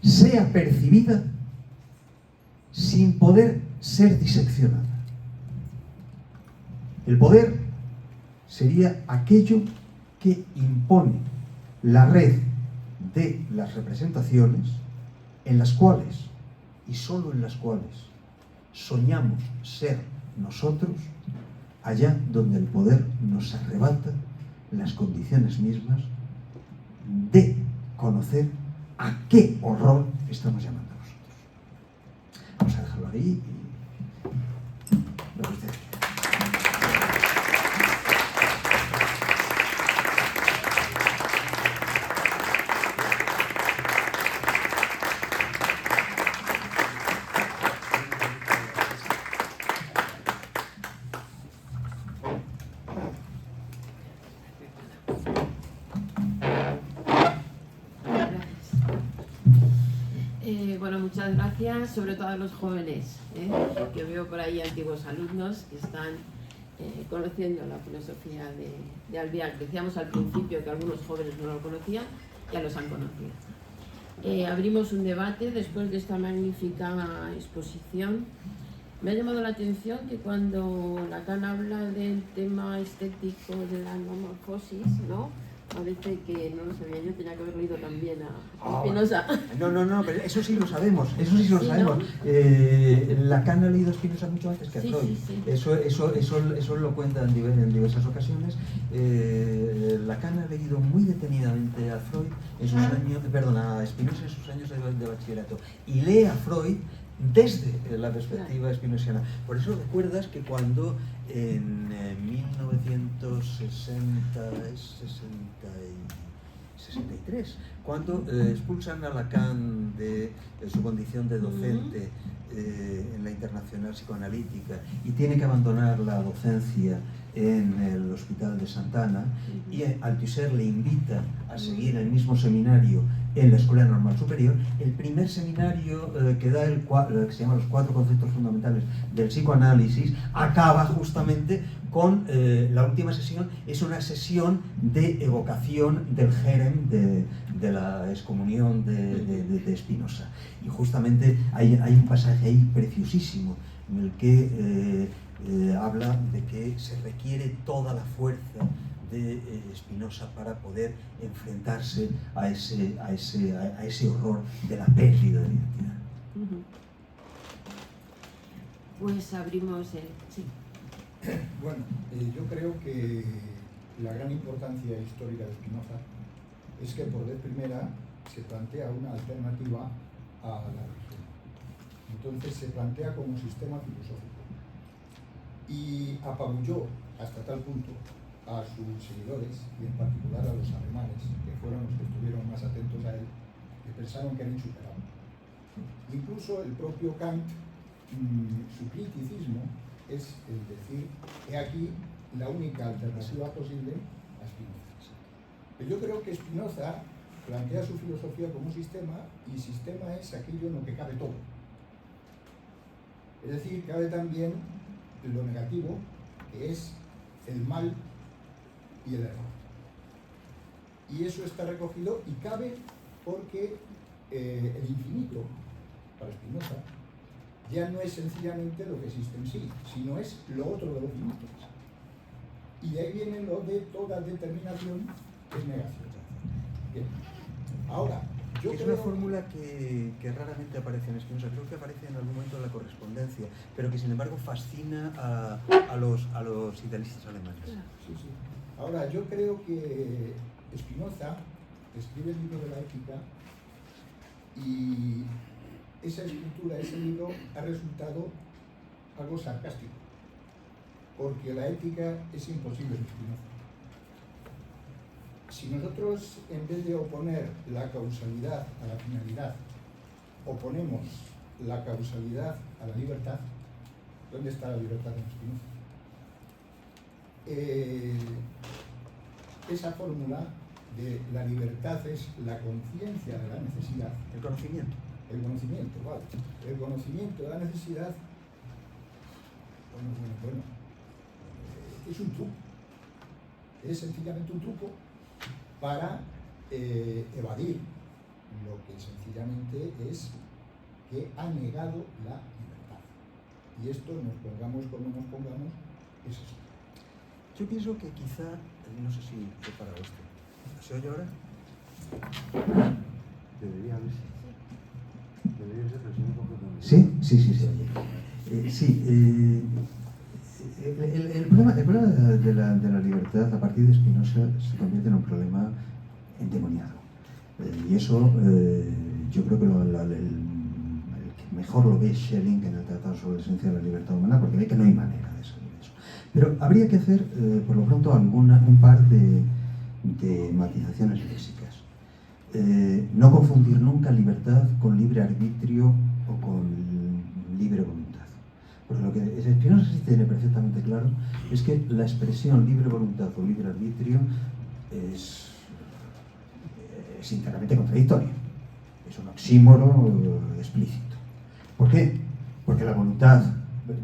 sea percibida sin poder ser diseccionada. El poder sería aquello que impone la red de las representaciones en las cuales, y solo en las cuales, soñamos ser nosotros allá donde el poder nos arrebata las condiciones mismas de conocer a qué horror estamos llamando a nosotros. Vamos a dejarlo ahí y lo que usted quiera. Bueno, muchas gracias, sobre todo a los jóvenes, que veo por ahí antiguos alumnos que están conociendo la filosofía de Albiac. Decíamos al principio que algunos jóvenes no lo conocían, ya los han conocido. Abrimos un debate después de esta magnífica exposición. Me ha llamado la atención que cuando Lacan habla del tema estético de la metamorfosis, ¿no? Parece que no lo sabía yo, tenía que haber leído también a Spinoza. No, pero eso sí lo sabemos, eso sí lo sabemos. ¿No? Lacan ha leído a Spinoza mucho antes que a Freud. Sí. Eso lo cuenta en diversas ocasiones. Lacan ha leído muy detenidamente a Freud en sus años, perdón, a Spinoza en sus años de bachillerato. Y lee a Freud desde la perspectiva spinosiana. Por eso recuerdas que cuando en 1963, cuando expulsan a Lacan de su condición de docente en la Internacional Psicoanalítica y tiene que abandonar la docencia en el Hospital de Santa Ana, y Althusser le invita a seguir el mismo seminario en la Escuela Normal Superior. El primer seminario que da que se llama Los 4 conceptos fundamentales del psicoanálisis acaba justamente con la última sesión. Es una sesión de evocación del Jerem de la excomunión de Spinoza, y justamente hay un pasaje ahí preciosísimo en el que habla de que se requiere toda la fuerza de Spinoza para poder enfrentarse a ese horror de la pérdida de identidad. Pues abrimos el... Sí. Bueno, yo creo que la gran importancia histórica de Spinoza es que por vez primera se plantea una alternativa a la religión. Entonces se plantea como sistema filosófico. Y apabulló hasta tal punto a sus seguidores, y en particular a los alemanes, que fueron los que estuvieron más atentos a él, que pensaron que era insuperable. Incluso el propio Kant, su criticismo es el decir, he aquí la única alternativa posible a Spinoza. Pero yo creo que Spinoza plantea su filosofía como un sistema, y sistema es aquello en lo que cabe todo. Es decir, cabe también lo negativo, que es el mal y el error. Y eso está recogido y cabe porque el infinito, para Spinoza, ya no es sencillamente lo que existe en sí, sino es lo otro de lo finito. Y de ahí viene lo de toda determinación, que es negación. Bien. Ahora, yo es una fórmula que raramente aparece en Spinoza. Creo que aparece en algún momento en la correspondencia, pero que sin embargo fascina a los idealistas alemanes. Sí. Ahora, yo creo que Spinoza escribe el libro de la ética, y esa escritura, ese libro, ha resultado algo sarcástico, porque la ética es imposible en Spinoza. Si nosotros, en vez de oponer la causalidad a la finalidad, oponemos la causalidad a la libertad, ¿dónde está la libertad en Spinoza? Esa fórmula de la libertad es la conciencia de la necesidad. El conocimiento. El conocimiento, vale. El conocimiento de la necesidad, bueno, es un truco. Es sencillamente un truco para evadir lo que sencillamente es que ha negado la libertad. Y esto, nos pongamos como nos pongamos, es eso. Yo pienso que quizá, no sé si he parado esto. ¿Se oye ahora? Debería ser, pero si no coge también. Sí, sí, sí, sí. El problema de la libertad a partir de Spinoza se convierte en un problema endemoniado. Y eso yo creo que el que mejor lo ve Schelling en el Tratado sobre la esencia de la libertad humana, porque ve que no hay manera de salir de eso. Pero habría que hacer, por lo pronto, un par de matizaciones léxicas. No confundir nunca libertad con libre arbitrio o con libre voluntad. Porque lo que Spinoza sí tiene perfectamente claro es que la expresión libre voluntad o libre arbitrio es internamente contradictoria. Es un oxímoro explícito. ¿Por qué? Porque la voluntad,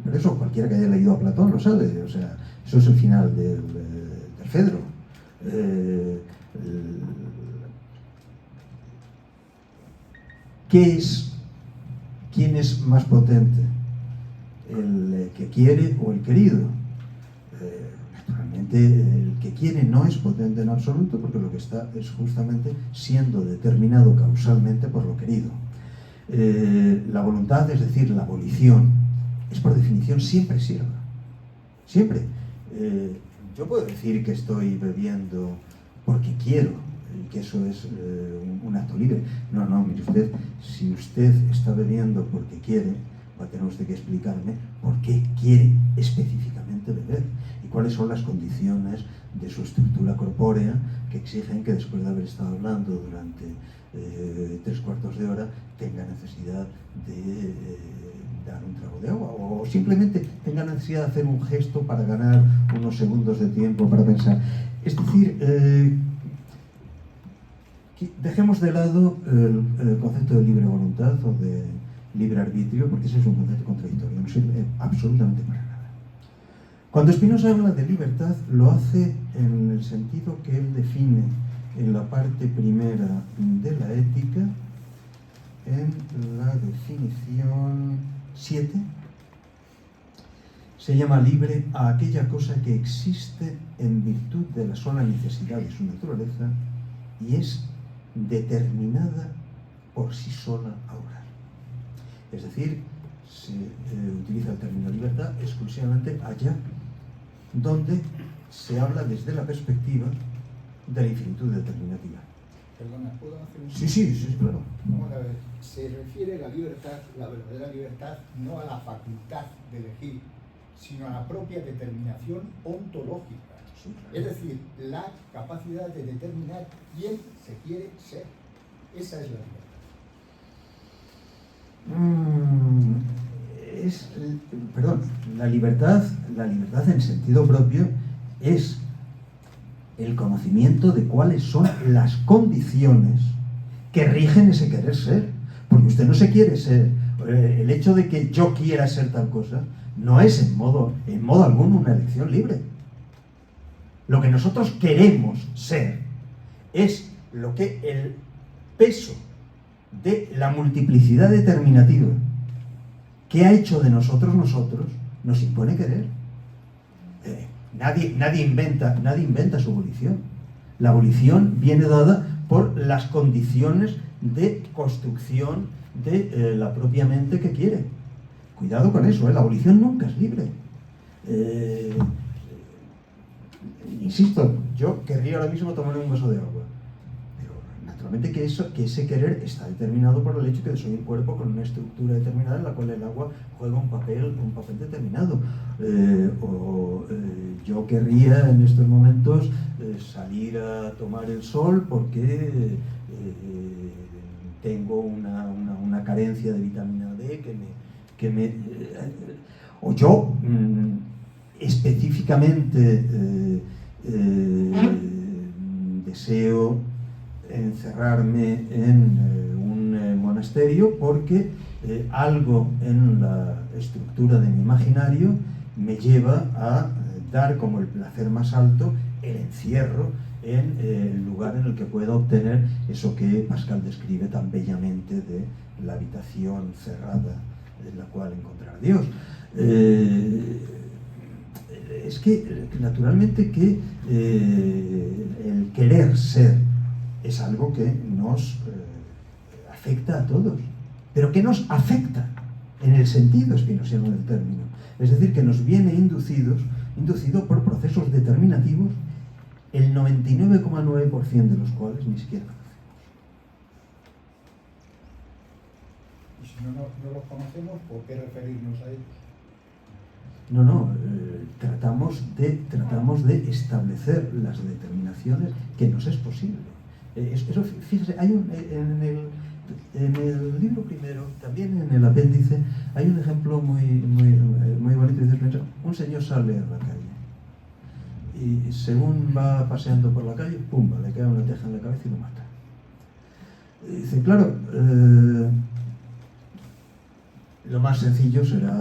pero eso cualquiera que haya leído a Platón lo sabe, o sea, eso es el final del Fedro. ¿Quién es más potente? ¿El que quiere o el querido? Naturalmente, el que quiere no es potente en absoluto, porque lo que está es justamente siendo determinado causalmente por lo querido. La voluntad, es decir, la volición, es por definición siempre sierva. Siempre. Yo puedo decir que estoy bebiendo porque quiero, y que eso es un acto libre. No, mire usted, si usted está bebiendo porque quiere, va a tener usted que explicarme por qué quiere específicamente beber y cuáles son las condiciones de su estructura corpórea que exigen que después de haber estado hablando durante 3/4 de hora tenga necesidad de dar un trago de agua o simplemente tenga necesidad de hacer un gesto para ganar unos segundos de tiempo para pensar. Es decir, dejemos de lado el concepto de libre voluntad o de libre arbitrio, porque ese es un concepto contradictorio, no sirve absolutamente para nada. Cuando Spinoza habla de libertad, lo hace en el sentido que él define en la parte primera de la ética, en la definición 7, se llama libre a aquella cosa que existe en virtud de la sola necesidad de su naturaleza y es determinada por sí sola a obrar. Es decir, se utiliza el término libertad exclusivamente allá donde se habla desde la perspectiva de la infinitud determinativa. Perdona, ¿puedo hacer un...? Sí, claro. Vamos a ver, se refiere la libertad, la verdadera libertad, no a la facultad de elegir, sino a la propia determinación ontológica. Sí, claro. Es decir, la capacidad de determinar quién se quiere ser. Esa es la libertad. La libertad en sentido propio es el conocimiento de cuáles son las condiciones que rigen ese querer ser. Porque usted no se quiere ser. El hecho de que yo quiera ser tal cosa no es en modo alguno una elección libre. Lo que nosotros queremos ser es lo que el peso de la multiplicidad determinativa que ha hecho de nosotros nos impone querer. Nadie inventa su volición. La volición viene dada por las condiciones de construcción de la propia mente que quiere. Cuidado con eso, la volición nunca es libre. Insisto, yo querría ahora mismo tomar un vaso de agua, pero naturalmente que ese querer está determinado por el hecho que soy un cuerpo con una estructura determinada en la cual el agua juega un papel determinado. Yo querría en estos momentos salir a tomar el sol porque tengo una carencia de vitamina D o yo específicamente deseo encerrarme en un monasterio porque algo en la estructura de mi imaginario me lleva a dar como el placer más alto el encierro en el lugar en el que pueda obtener eso que Pascal describe tan bellamente de la habitación cerrada en la cual encontrar a Dios. Es que, naturalmente, que el querer ser es algo que nos afecta a todos, pero que nos afecta en el sentido spinosiano del término. Es decir, que nos viene inducido por procesos determinativos, el 99,9% de los cuales ni siquiera conocemos. Y si no los conocemos, ¿por qué referirnos a ellos? No, tratamos de establecer las determinaciones que nos es posible. Eso, fíjese, en el libro primero, también en el apéndice, hay un ejemplo muy bonito. Dice, un señor sale a la calle y según va paseando por la calle, ¡pumba!, le cae una teja en la cabeza y lo mata. Y dice, claro, lo más sencillo será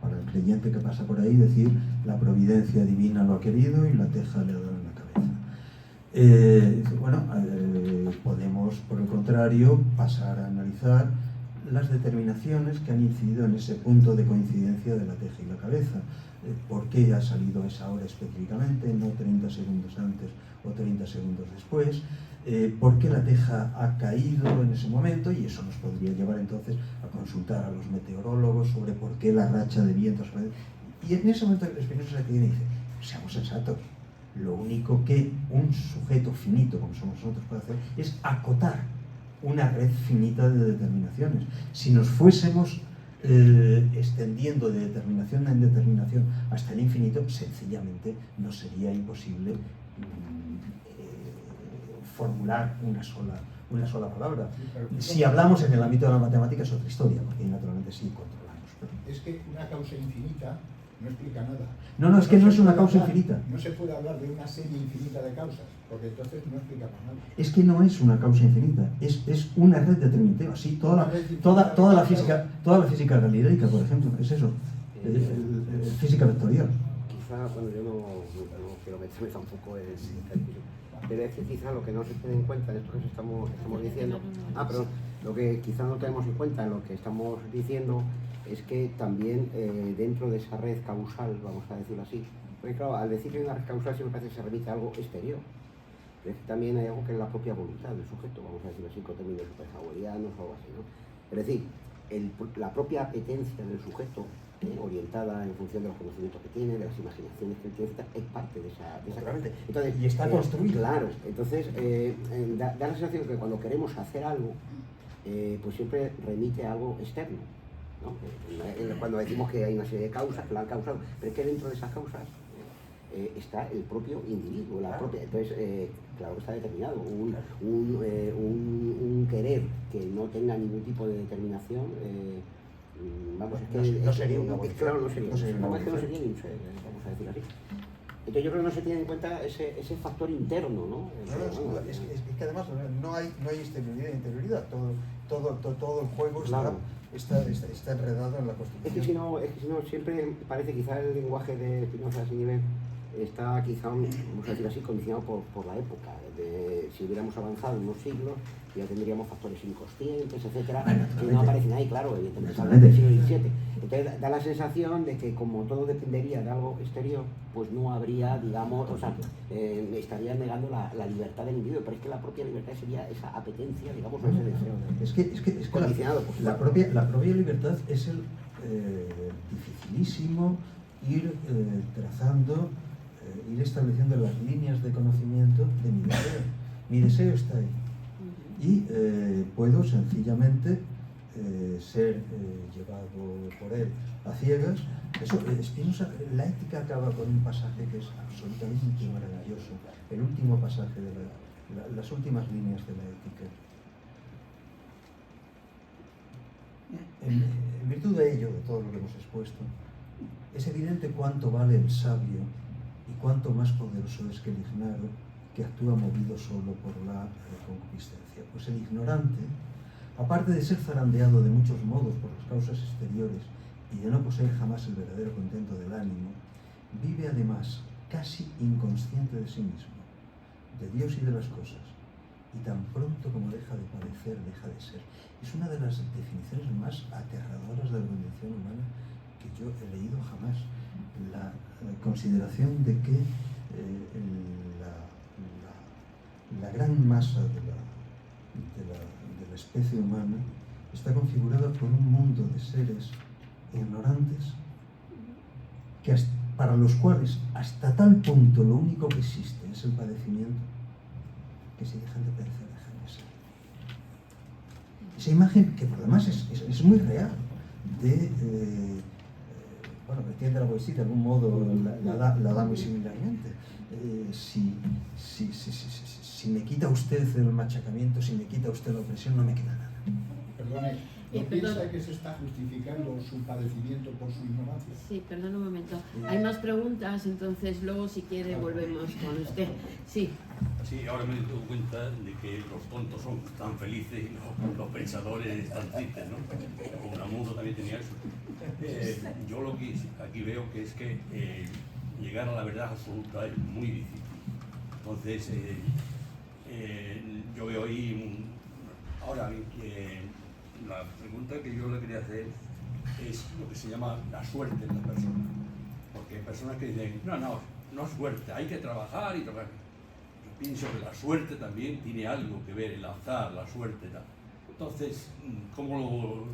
para el creyente que pasa por ahí decir, la providencia divina lo ha querido y la teja le ha dado en la cabeza. Podemos, por el contrario, pasar a analizar las determinaciones que han incidido en ese punto de coincidencia de la teja y la cabeza. ¿Por qué ha salido a esa hora específicamente, no 30 segundos antes o 30 segundos después? ¿Por qué la teja ha caído en ese momento? Y eso nos podría llevar entonces a consultar a los meteorólogos sobre por qué la racha de vientos. Y en ese momento Spinoza se detiene y dice, seamos sensatos, lo único que un sujeto finito como somos nosotros puede hacer es acotar una red finita de determinaciones. Si nos fuésemos extendiendo de determinación en determinación hasta el infinito, sencillamente nos sería imposible formular una sola palabra. Si hablamos en el ámbito de la matemática es otra historia, porque naturalmente sí controlamos. Pero... Es que una causa infinita no explica nada. No, es que no es una causa infinita. No se puede hablar de una serie infinita de causas, porque entonces no explica nada. Es que no es una causa infinita, es una red determinativa. Sí, toda la física galileica, por ejemplo, es eso, física vectorial. Quizá, bueno, yo no quiero meterme tampoco en cálculo, pero es que quizá lo que no se tiene en cuenta en esto que estamos diciendo, perdón, lo que quizá no tenemos en cuenta en lo que estamos diciendo es que también dentro de esa red causal, vamos a decirlo así, porque claro, al decir que hay una red causal siempre parece que se remite a algo exterior, pero es que también hay algo que es la propia voluntad del sujeto, vamos a decirlo así, con términos superhawaianos o algo así, ¿no? Es decir, la propia apetencia del sujeto, orientada en función de los conocimientos que tiene, de las imaginaciones que tiene, es parte de esa corriente. Entonces, y está construido. Claro, entonces da la sensación que cuando queremos hacer algo, pues siempre remite a algo externo, ¿no? Cuando decimos que hay una serie de causas que la han causado, pero es que dentro de esas causas está el propio individuo, la propia. Entonces, claro que está determinado. Un querer que no tenga ningún tipo de determinación, vamos, es que no sería una evolución. Claro, no sería ni un ser, vamos a decir así. Entonces yo creo que no se tiene en cuenta ese factor interno, ¿no? Es que además no hay exterioridad e interioridad, todo el juego claro. está enredado en la construcción. Es que si no siempre parece quizá el lenguaje de Spinoza a ese nivel está quizá, vamos a decir así, condicionado por la época. Si hubiéramos avanzado unos siglos, ya tendríamos factores inconscientes, etcétera, que no aparecen ahí, claro, evidentemente hablan del siglo XVII. Entonces da la sensación de que como todo dependería de algo exterior, pues no habría, digamos, o sea, estaría negando la libertad del individuo, pero es que la propia libertad sería esa apetencia, digamos, o ese deseo. Es que condicionado la propia libertad es el dificilísimo ir trazando, ir estableciendo las líneas de conocimiento de mi deseo. Mi deseo está ahí. Y puedo sencillamente ser llevado por él a ciegas. Eso, Spinoza, la ética acaba con un pasaje que es absolutamente maravilloso, el último pasaje de las últimas líneas de la ética. En virtud de ello, de todo lo que hemos expuesto, es evidente cuánto vale el sabio y cuánto más poderoso es que el ignaro, que actúa movido solo por la concupiscencia. Pues el ignorante, aparte de ser zarandeado de muchos modos por las causas exteriores y de no poseer jamás el verdadero contento del ánimo, vive además casi inconsciente de sí mismo, de Dios y de las cosas, y tan pronto como deja de padecer, deja de ser. Es una de las definiciones más aterradoras de la condición humana que yo he leído jamás. La consideración de que la gran masa de la especie humana está configurada por un mundo de seres ignorantes que para los cuales hasta tal punto lo único que existe es el padecimiento, que si dejan de padecer, dejan de ser. Esa imagen, que por lo demás es muy real, de bueno, Etienne de la Boétie de algún modo la da muy similarmente. Si me quita usted el machacamiento, si me quita usted la opresión, no me queda nada. Perdone, ¿no piensa que se está justificando su padecimiento por su ignorancia? Sí, perdón un momento. Hay más preguntas, entonces luego si quiere volvemos con usted. Sí. Sí, ahora me he dado cuenta de que los tontos son tan felices y los pensadores tan tristes, ¿no? Unamuno también tenía eso. Yo lo que aquí veo que es que llegar a la verdad absoluta es muy difícil. Entonces, yo veo ahí ahora la pregunta que yo le quería hacer es lo que se llama la suerte en las personas. Porque hay personas que dicen, no es suerte, hay que trabajar y trabajar. Yo pienso que la suerte también tiene algo que ver, el azar, la suerte, tal. Entonces, ¿cómo lo...?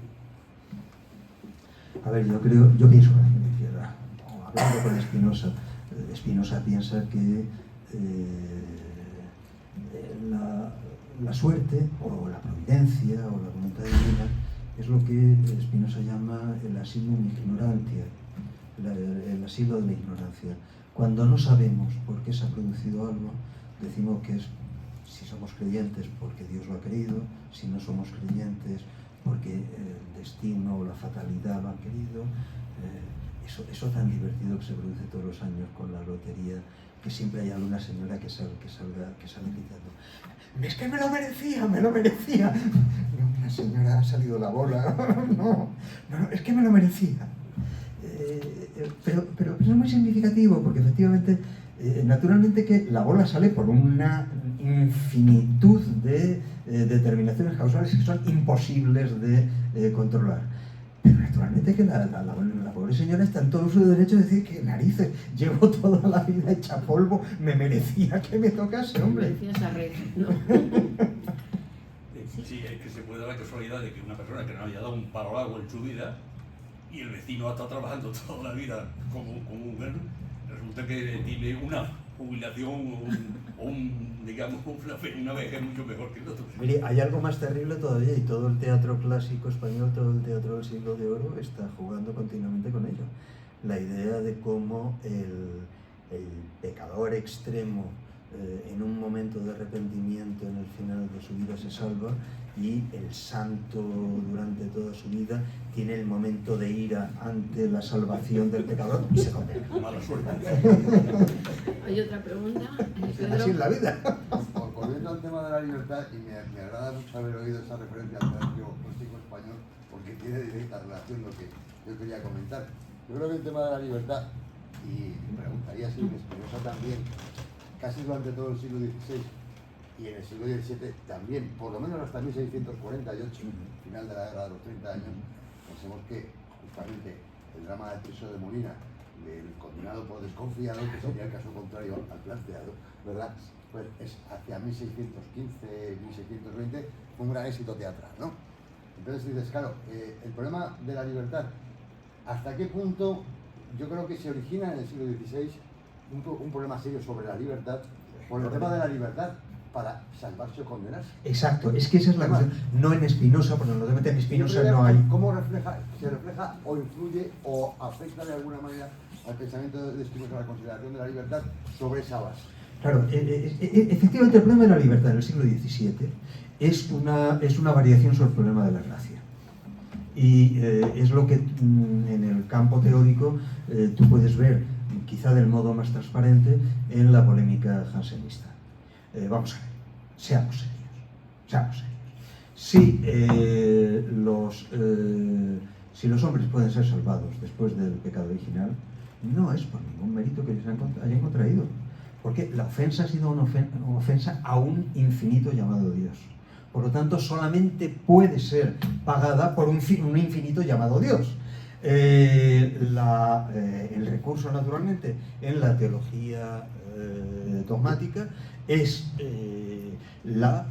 A ver, yo pienso que la izquierda, hablando con Spinoza piensa que la suerte o la providencia o la voluntad divina es lo que Spinoza llama el asilum ignorantia, el asilo de la ignorancia. Cuando no sabemos por qué se ha producido algo, decimos que es, si somos creyentes, porque Dios lo ha querido, si no somos creyentes, porque el destino o la fatalidad lo han querido. Eso tan divertido que se produce todos los años con la lotería, que siempre hay alguna señora que sale gritando, es que me lo merecía. No, la señora ha salido la bola, no, es que me lo merecía. Pero es muy significativo porque efectivamente, naturalmente que la bola sale por una infinitud de determinaciones causales que son imposibles de controlar. Pero naturalmente que la pobre señora está en todo su derecho de decir que narices, llevo toda la vida hecha polvo, me merecía que me tocase, hombre. Me merecía esa red, ¿no? Sí, es que se puede dar la casualidad de que una persona que no haya dado un palo al agua en su vida y el vecino ha estado trabajando toda la vida como un mujer, resulta que tiene una jubilación o digamos, una vejez mucho mejor que el otro. Mire, hay algo más terrible todavía y todo el teatro clásico español, todo el teatro del siglo de oro está jugando continuamente con ello. La idea de cómo el pecador extremo en un momento de arrepentimiento en el final de su vida se salva y el santo durante toda su vida tiene el momento de ira ante la salvación del pecador y se condena. Mala suerte. ¿Hay otra pregunta? Pedro. Así es la vida. Volviendo al tema de la libertad, y me agrada mucho haber oído esa referencia al teatro clásico español porque tiene directa relación con lo que yo quería comentar. Yo creo que el tema de la libertad, y me preguntaría si en Spinoza también, casi durante todo el siglo XVI y en el siglo XVII también, por lo menos hasta 1648, final de la Guerra de los 30 años, pensemos que justamente el drama del preso de Molina, del condenado por desconfiado, que sería el caso contrario al planteado, ¿verdad? Pues es hacia 1615, 1620, fue un gran éxito teatral, ¿no? Entonces dices, claro, el problema de la libertad, ¿hasta qué punto? Yo creo que se origina en el siglo XVI un problema serio sobre la libertad, por el tema de la libertad para salvarse o condenarse. Exacto, es que esa es la cuestión. No en Spinoza, porque normalmente en Spinoza no hay... ¿Cómo se refleja o influye o afecta de alguna manera al pensamiento de Spinoza, la consideración de la libertad sobre esa base? Claro, efectivamente el problema de la libertad en el siglo XVII es una variación sobre el problema de la gracia. Y es lo que en el campo teórico tú puedes ver, quizá del modo más transparente, en la polémica jansenista. Vamos a ver, seamos serios. Si los hombres pueden ser salvados después del pecado original, no es por ningún mérito que ellos hayan contraído, porque la ofensa ha sido una ofensa a un infinito llamado Dios. Por lo tanto, solamente puede ser pagada por un infinito llamado Dios. El recurso, naturalmente, en la teología dogmática es la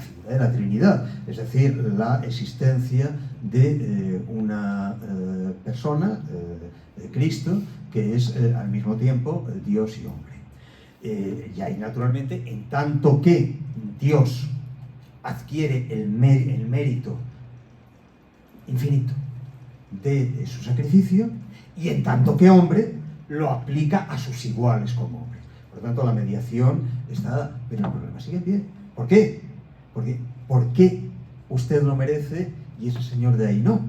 figura de la Trinidad, es decir, la existencia de una persona, Cristo, que es al mismo tiempo Dios y hombre. Y ahí, naturalmente, en tanto que Dios adquiere el mérito infinito de su sacrificio, y en tanto que hombre lo aplica a sus iguales como hombre. Por lo tanto, la mediación está dada, pero el problema sigue en pie. ¿Por qué? ¿Por qué usted lo merece y ese señor de ahí no?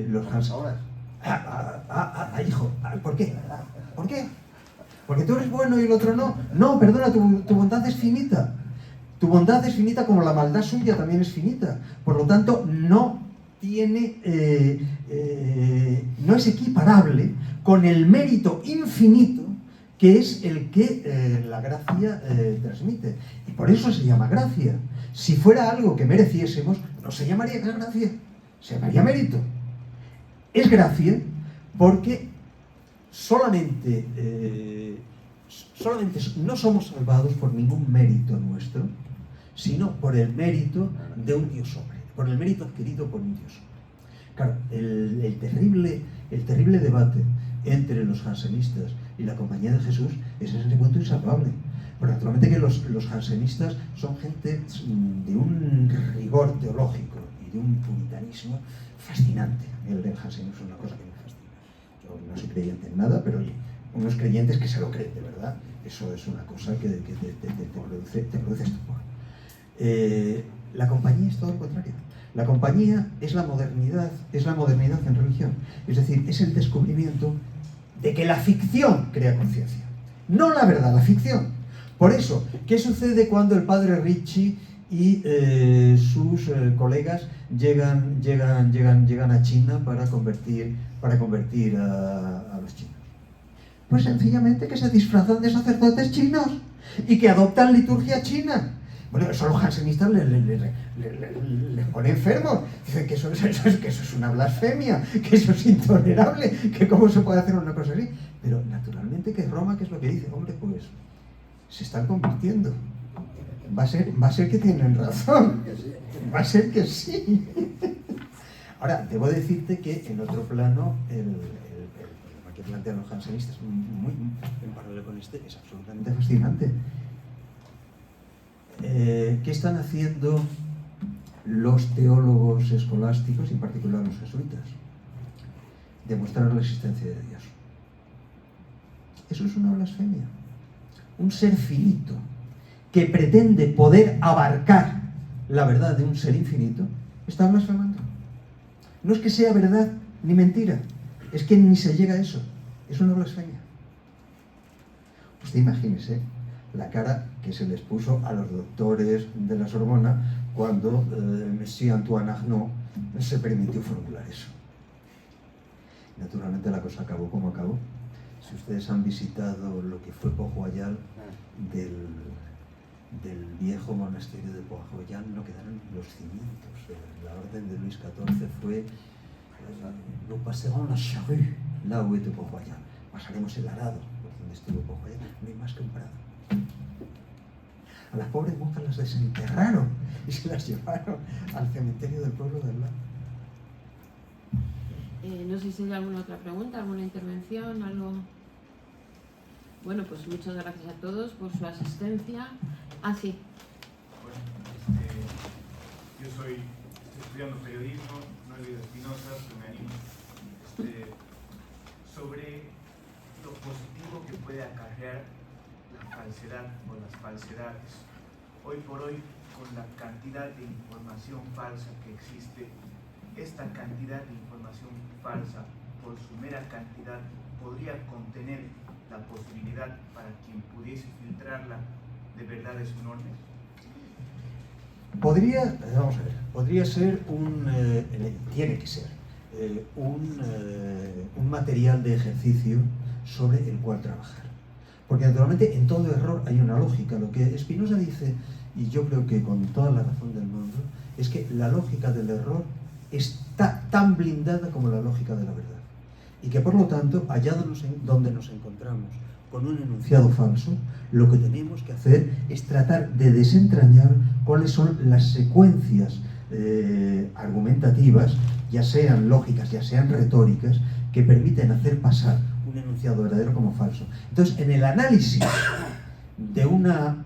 Los Hans... hijo, ¿por qué? ¿Por qué? Porque tú eres bueno y el otro no. No, perdona, tu bondad es finita. Tu bondad es finita como la maldad suya también es finita. Por lo tanto, no es equiparable con el mérito infinito que es el que la gracia transmite. Y por eso se llama gracia. Si fuera algo que mereciésemos, no se llamaría gracia, se llamaría mérito. Es gracia porque solamente no somos salvados por ningún mérito nuestro, sino por el mérito de un Dios hombre, por el mérito adquirido por un Dios hombre. Claro, el terrible debate entre los jansenistas y la Compañía de Jesús es en ese punto insalvable. Pero naturalmente que los jansenistas son gente de un rigor teológico y de un puritanismo fascinante. El jansenismo es una cosa que me fascina. Yo no soy creyente en nada, pero oye, unos creyentes que se lo creen de verdad, eso es una cosa que te produce estupor. La Compañía es todo lo contrario. La Compañía es la modernidad en religión. Es decir, es el descubrimiento de que la ficción crea conciencia. No la verdad, la ficción. Por eso, ¿qué sucede cuando el padre Ricci y sus colegas llegan a China para convertir a los chinos? Pues sencillamente que se disfrazan de sacerdotes chinos y que adoptan liturgia china. Bueno, eso a los jansenistas les pone enfermos. Dicen que eso es una blasfemia, que eso es intolerable, que cómo se puede hacer una cosa así. Pero naturalmente que Roma, ¿qué es lo que dice? Hombre, pues se están convirtiendo. Va a ser que tienen razón. Va a ser que sí. Ahora, debo decirte que en otro plano, el problema que plantean los jansenistas, muy en paralelo con este, es absolutamente fascinante. ¿Qué están haciendo los teólogos escolásticos, y en particular los jesuitas? Demostrar la existencia de Dios. Eso es una blasfemia. Un ser finito que pretende poder abarcar la verdad de un ser infinito está blasfemando. No es que sea verdad ni mentira, es que ni se llega a eso. Es una blasfemia. Usted imagínese la cara que se les puso a los doctores de la Sorbona cuando Monsieur Antoine Arnaud se permitió formular eso. Naturalmente la cosa acabó como acabó. Si ustedes han visitado lo que fue Port-Royal del viejo monasterio de Port-Royal, no quedaron los cimientos. La orden de Luis XIV fue nous passerons la charrue, là où était Port-Royal. Pasaremos el arado, por donde estuvo Port-Royal, no hay más que un prado. A las pobres monjas las desenterraron y se las llevaron al cementerio del pueblo de al lado. No sé si hay alguna otra pregunta, alguna intervención, algo. Bueno, pues muchas gracias a todos por su asistencia. Sí. Bueno, yo estoy estudiando periodismo, no he leído Spinoza, pero me animo. Sobre lo positivo que puede acarrear la falsedad o las falsedades. Hoy por hoy, con la cantidad de información falsa que existe, esta cantidad de información falsa, por su mera cantidad, podría contener la posibilidad para quien pudiese filtrarla de verdades enormes. Podría ser tiene que ser un material de ejercicio sobre el cual trabajar. Porque naturalmente en todo error hay una lógica. Lo que Spinoza dice, y yo creo que con toda la razón del mundo, es que la lógica del error está tan blindada como la lógica de la verdad. Y que por lo tanto, allá donde nos encontramos con un enunciado falso, lo que tenemos que hacer es tratar de desentrañar cuáles son las secuencias argumentativas, ya sean lógicas, ya sean retóricas, que permiten hacer pasar un enunciado verdadero como falso. Entonces, en el análisis de una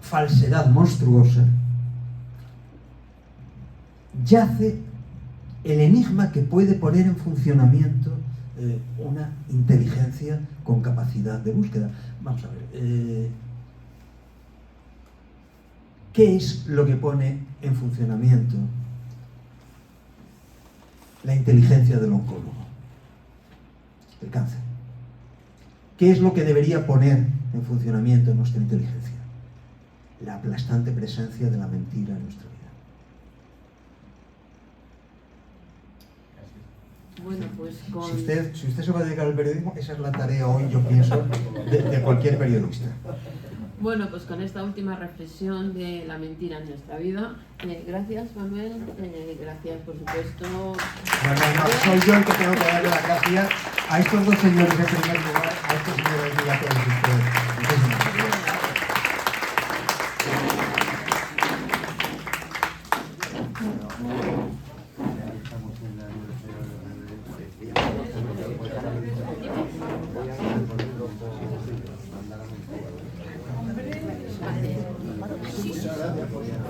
falsedad monstruosa, yace el enigma que puede poner en funcionamiento una inteligencia con capacidad de búsqueda. Vamos a ver, ¿qué es lo que pone en funcionamiento la inteligencia del oncólogo? El cáncer. ¿Qué es lo que debería poner en funcionamiento nuestra inteligencia? La aplastante presencia de la mentira en nuestra vida. Bueno, pues con... Si usted se va a dedicar al periodismo, esa es la tarea hoy, yo pienso, de cualquier periodista. Bueno, pues con esta última reflexión de la mentira en nuestra vida, gracias Manuel, gracias por supuesto. No, soy yo el que tengo que darle las gracias a estos dos señores en primer lugar, a estos señores y a todos ustedes. Muchísimas